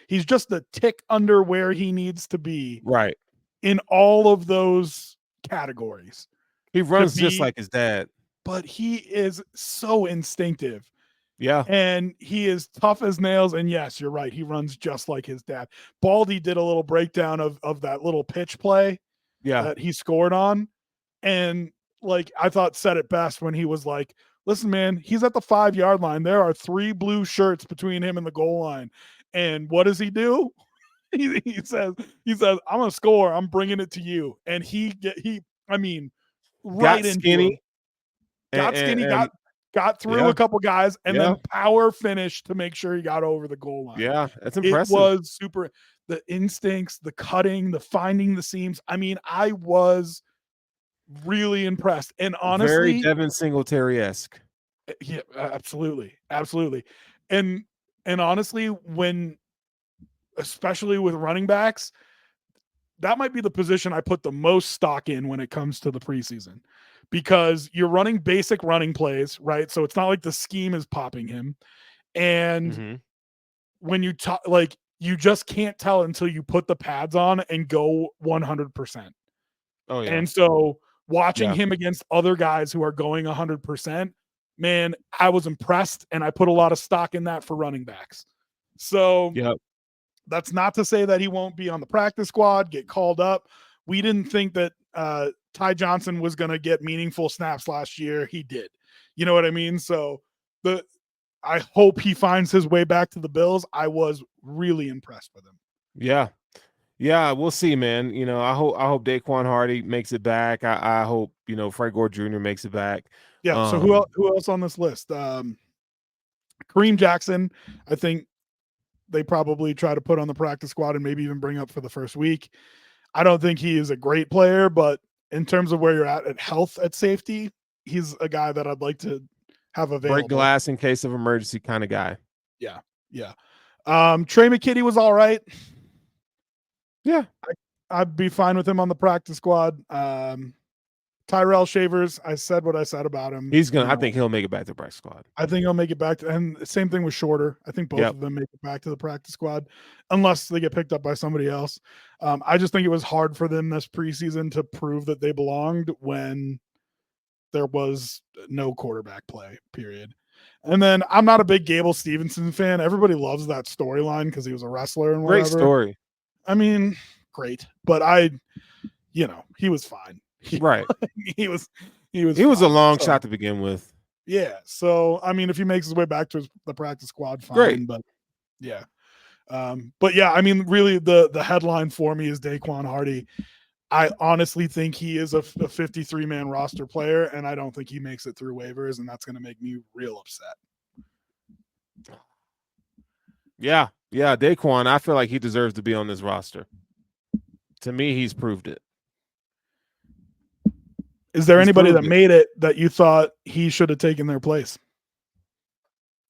He's just a tick under where he needs to be. Right. In all of those categories. He runs just like his dad. But he is so instinctive. Yeah. And he is tough as nails. And yes, you're right. He runs just like his dad. Baldy did a little breakdown of that little pitch play that he scored on. And I thought said it best when he was like, listen, man, he's at the 5-yard line. There are 3 blue shirts between him and the goal line. And what does he do? He says, I'm gonna score. I'm bringing it to you. And right into skinny. Got through a couple guys, and then power finished to make sure he got over the goal line. Yeah, that's impressive. It was super. The instincts, the cutting, the finding the seams. I mean, I was really impressed. And honestly, very Devin Singletary-esque. Yeah, absolutely. And honestly, especially with running backs, that might be the position I put the most stock in when it comes to the preseason, because you're running basic running plays, right? So it's not like the scheme is popping him. And when you talk, you just can't tell until you put the pads on and go 100%. Oh yeah. And so watching him against other guys who are going 100%, man, I was impressed, and I put a lot of stock in that for running backs. So that's not to say that he won't be on the practice squad, get called up. We didn't think that Ty Johnson was going to get meaningful snaps last year. He did. You know what I mean? So I hope he finds his way back to the Bills. I was really impressed with him. Yeah, we'll see, man. I hope Daquan Hardy makes it back. I hope Frank Gore Jr. makes it back. Yeah. So who else on this list? Kareem Jackson, I think they probably try to put on the practice squad and maybe even bring up for the first week. I don't think he is a great player, but in terms of where you're at health at safety, he's a guy that I'd like to have available. Break glass in case of emergency kind of guy. Yeah. Trey McKitty was all right. Yeah. I'd be fine with him on the practice squad. Tyrell Shavers, I said what I said about him. I think he'll make it back to the practice squad. I think he'll make it back and same thing with Shorter. I think both of them make it back to the practice squad unless they get picked up by somebody else. I just think it was hard for them this preseason to prove that they belonged when there was no quarterback play, period. And then I'm not a big Gable Stevenson fan. Everybody loves that storyline because he was a wrestler and whatever. Great story. I mean, great. But he was fine. Right. He was a long shot to begin with. Yeah. So I mean, if he makes his way back to the practice squad, fine. Great. But yeah. I mean, really the headline for me is Daquan Hardy. I honestly think he is a 53-man roster player, and I don't think he makes it through waivers, and that's going to make me real upset. Yeah, Daquan, I feel like he deserves to be on this roster. To me, he's proved it. Is there anybody that made it that you thought he should have taken their place?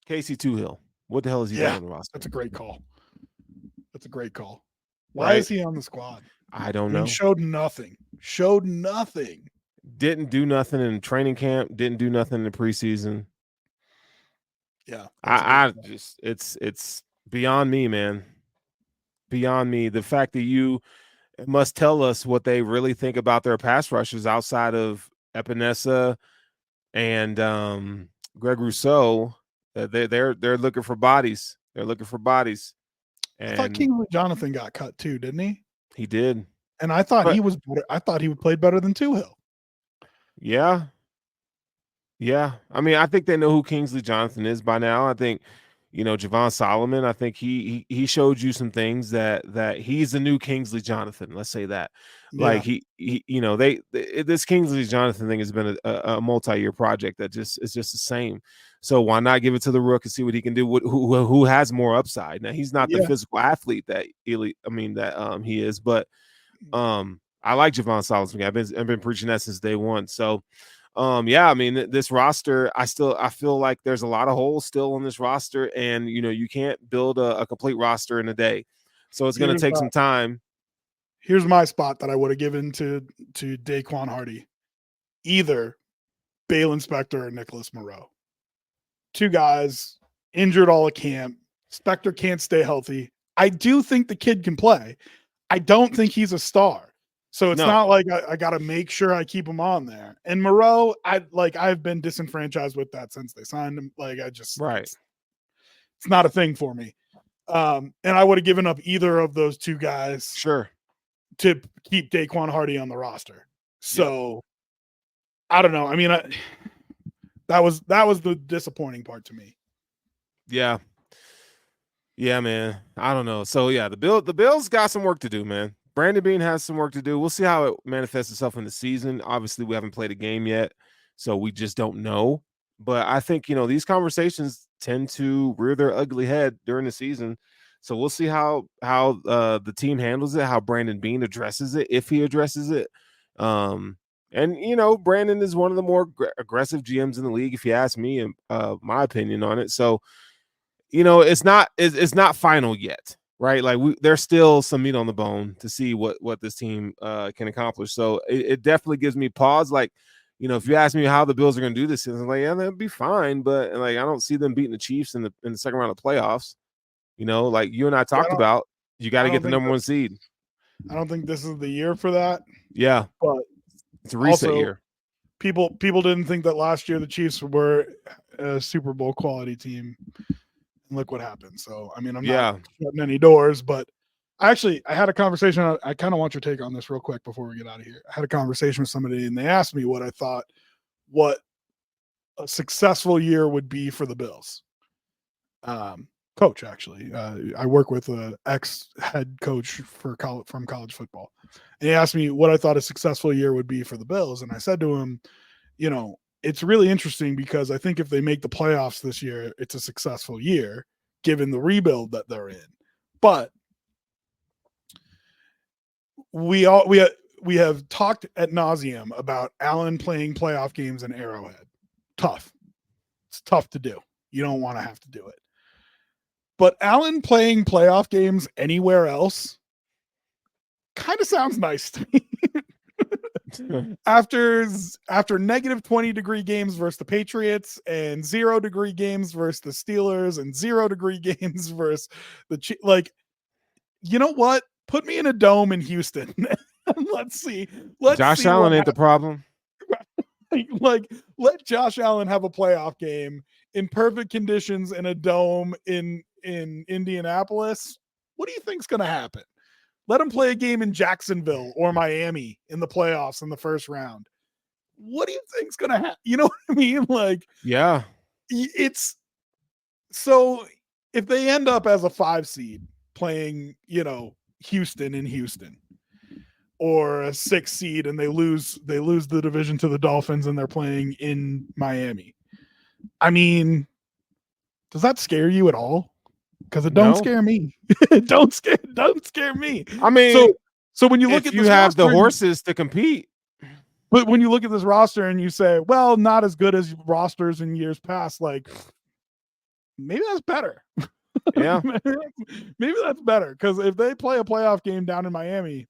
Casey Toohill. What the hell is he doing on the roster? That's a great call. Why is he on the squad? I don't know. Showed nothing. Didn't do nothing in training camp. Didn't do nothing in the preseason. Yeah. I just it's beyond me, man. Beyond me. The fact that you must tell us what they really think about their pass rushers outside of Epinesa and Greg Rousseau. They're looking for bodies. They're looking for bodies. And I thought Kingsley Jonathan got cut too, didn't he? He did. And I thought he was better. I thought he played better than Toohill. Yeah. Yeah. I mean, I think they know who Kingsley Jonathan is by now. I think, Javon Solomon, I think he showed you some things that he's the new Kingsley Jonathan. Let's say that. Yeah. Like this Kingsley Jonathan thing has been a multi-year project that is just the same. So why not give it to the rook and see what he can do? Who has more upside? Now he's not the physical athlete that he is, but I like Javon Solomon. I've been preaching that since day one. So I mean, this roster, I feel like there's a lot of holes still on this roster, and you can't build a complete roster in a day. So it's going to take some time. Here's my spot that I would have given to Daquan Hardy. Either Balen Spector or Nicholas Moreau. Two guys injured all of camp. Spector can't stay healthy. I do think the kid can play. I don't think he's a star. So it's not like I got to make sure I keep him on there. And Moreau, I've been disenfranchised with that since they signed him. It's not a thing for me. And I would have given up either of those two guys. Sure. To keep Daquan Hardy on the roster. So I don't know. I mean, that was the disappointing part to me. Yeah. Yeah, man. I don't know. So the Bills got some work to do, man. Brandon Beane has some work to do. We'll see how it manifests itself in the season. Obviously, we haven't played a game yet, so we just don't know. But I think, these conversations tend to rear their ugly head during the season. So we'll see how the team handles it, how Brandon Beane addresses it, if he addresses it. And Brandon is one of the more aggressive GMs in the league, if you ask me, my opinion on it. So, it's not final yet, right? Like there's still some meat on the bone to see what this team can accomplish. So it definitely gives me pause. Like, if you ask me how the Bills are going to do this, I'm like, yeah, they'll be fine, but I don't see them beating the Chiefs in the second round of playoffs. Like you and I talked about, you got to get the number one seed. I don't think this is the year for that. Yeah, but it's a reset year. People didn't think that last year the Chiefs were a Super Bowl quality team. And look what happened. So, I mean, I'm not shutting any doors, but I had a conversation. I kind of want your take on this real quick before we get out of here. I had a conversation with somebody and they asked me what I thought, what a successful year would be for the Bills. Coach, actually, I work with an ex-head coach from college football. And he asked me what I thought a successful year would be for the Bills. And I said to him, it's really interesting because I think if they make the playoffs this year, it's a successful year given the rebuild that they're in. But we have talked ad nauseum about Allen playing playoff games in Arrowhead. Tough. It's tough to do. You don't want to have to do it. But Allen playing playoff games anywhere else kind of sounds nice to me. After negative 20-degree games versus the Patriots and 0-degree games versus the Steelers and 0-degree games versus the you know what? Put me in a dome in Houston. Let's see. Josh Allen ain't the problem. Let Josh Allen have a playoff game in perfect conditions in a dome in Indianapolis. What do you think's going to happen? Let him play a game in Jacksonville or Miami in the playoffs in the first round. What do you think's going to happen? You know what I mean? It's so if they end up as a 5 seed playing, Houston in Houston, or a 6 seed and they lose the division to the Dolphins and they're playing in Miami. I mean, does that scare you at all? Because it don't scare me. don't scare me. I mean, so when you look at you have the horses to compete. But when you look at this roster and you say, well, not as good as rosters in years past, like maybe that's better. Yeah. maybe that's better. Because if they play a playoff game down in Miami,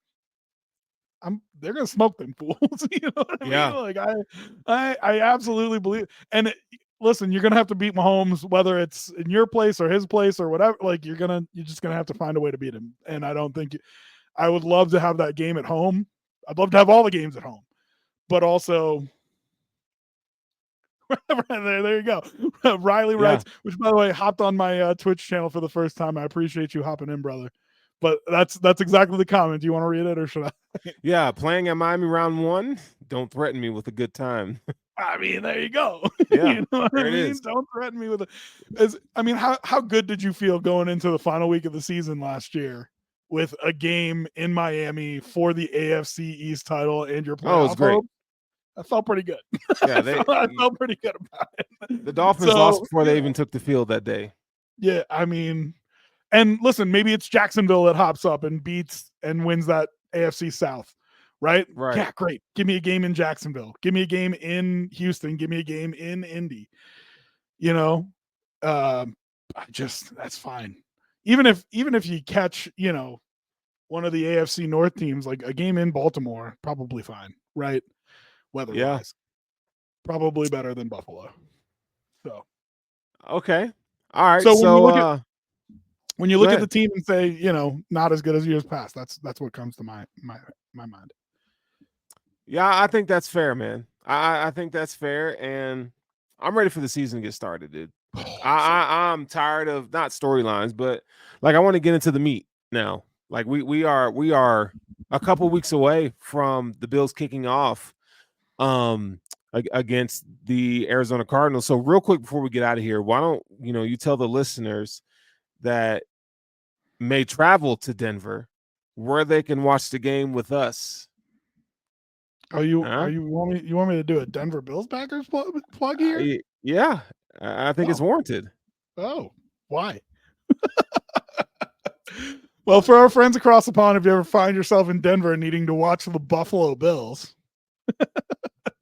they're gonna smoke them fools. You know what I mean? Like I absolutely believe. And listen, you're gonna have to beat Mahomes, whether it's in your place or his place or whatever. Like you're just gonna have to find a way to beat him. And I don't think I would love to have that game at home. I'd love to have all the games at home, but also. there you go. Riley writes, which by the way hopped on my Twitch channel for the first time. I appreciate you hopping in, brother. But that's exactly the comment. Do you want to read it or should I? Yeah, playing at Miami round 1. Don't threaten me with a good time. I mean, there you go. Yeah, you know what I mean? Don't threaten me with how good did you feel going into the final week of the season last year with a game in Miami for the AFC East title and your playoff? Oh, it was great. I felt pretty good. Yeah, I felt pretty good about it. The Dolphins lost before they even took the field that day. Yeah, I mean, and listen, maybe it's Jacksonville that hops up and beats and wins that AFC South, right? Right. Yeah, great. Give me a game in Jacksonville. Give me a game in Houston. Give me a game in Indy. You know, that's fine. Even if you catch, one of the AFC North teams, like a game in Baltimore, probably fine, right? Weather-wise, probably better than Buffalo. So, okay, all right. So when you look at the team and say, not as good as years past, that's what comes to my mind. Yeah, I think that's fair, man. I think that's fair, and I'm ready for the season to get started, dude. I'm tired of not storylines, but like I want to get into the meat now. Like we are a couple weeks away from the Bills kicking off against the Arizona Cardinals. So real quick before we get out of here, why don't you tell the listeners that may travel to Denver where they can watch the game with us? You want me to do a Denver Bills backers plug here? Yeah, I think it's warranted. Oh, why? Well, for our friends across the pond, if you ever find yourself in Denver needing to watch the Buffalo Bills,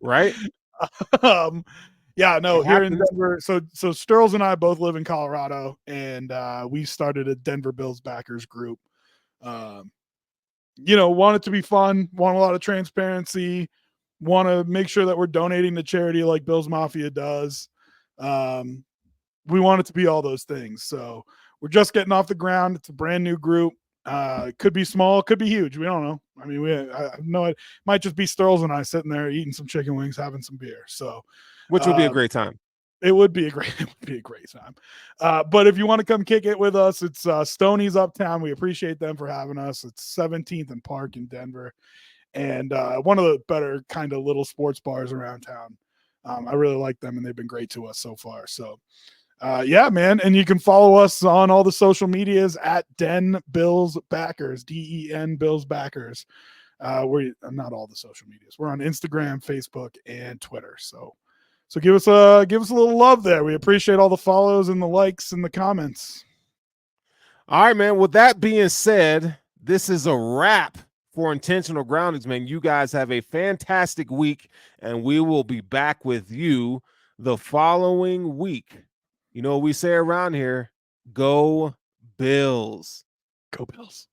right? Here in Denver. So Sterls and I both live in Colorado, and we started a Denver Bills backers group. Want it to be fun, want a lot of transparency, want to make sure that we're donating to charity like Bills Mafia does. We want it to be all those things. So we're just getting off the ground. It's a brand new group. It could be small, it could be huge. We don't know. I mean, I know it might just be Sterls and I sitting there eating some chicken wings, having some beer. So, which would be a great time. It would be a great time. But if you want to come kick it with us, it's Stoney's Uptown. We appreciate them for having us. It's 17th and Park in Denver, and one of the better kind of little sports bars around town. I really like them, and they've been great to us so far. So, man. And you can follow us on all the social medias at Den Bills Backers, DEN Bills Backers. We're not all the social medias. We're on Instagram, Facebook, and Twitter. So give us a little love there. We appreciate all the follows and the likes and the comments. All right, man. With that being said, this is a wrap for Intentional Groundings, man. You guys have a fantastic week, and we will be back with you the following week. You know what we say around here? Go Bills. Go Bills.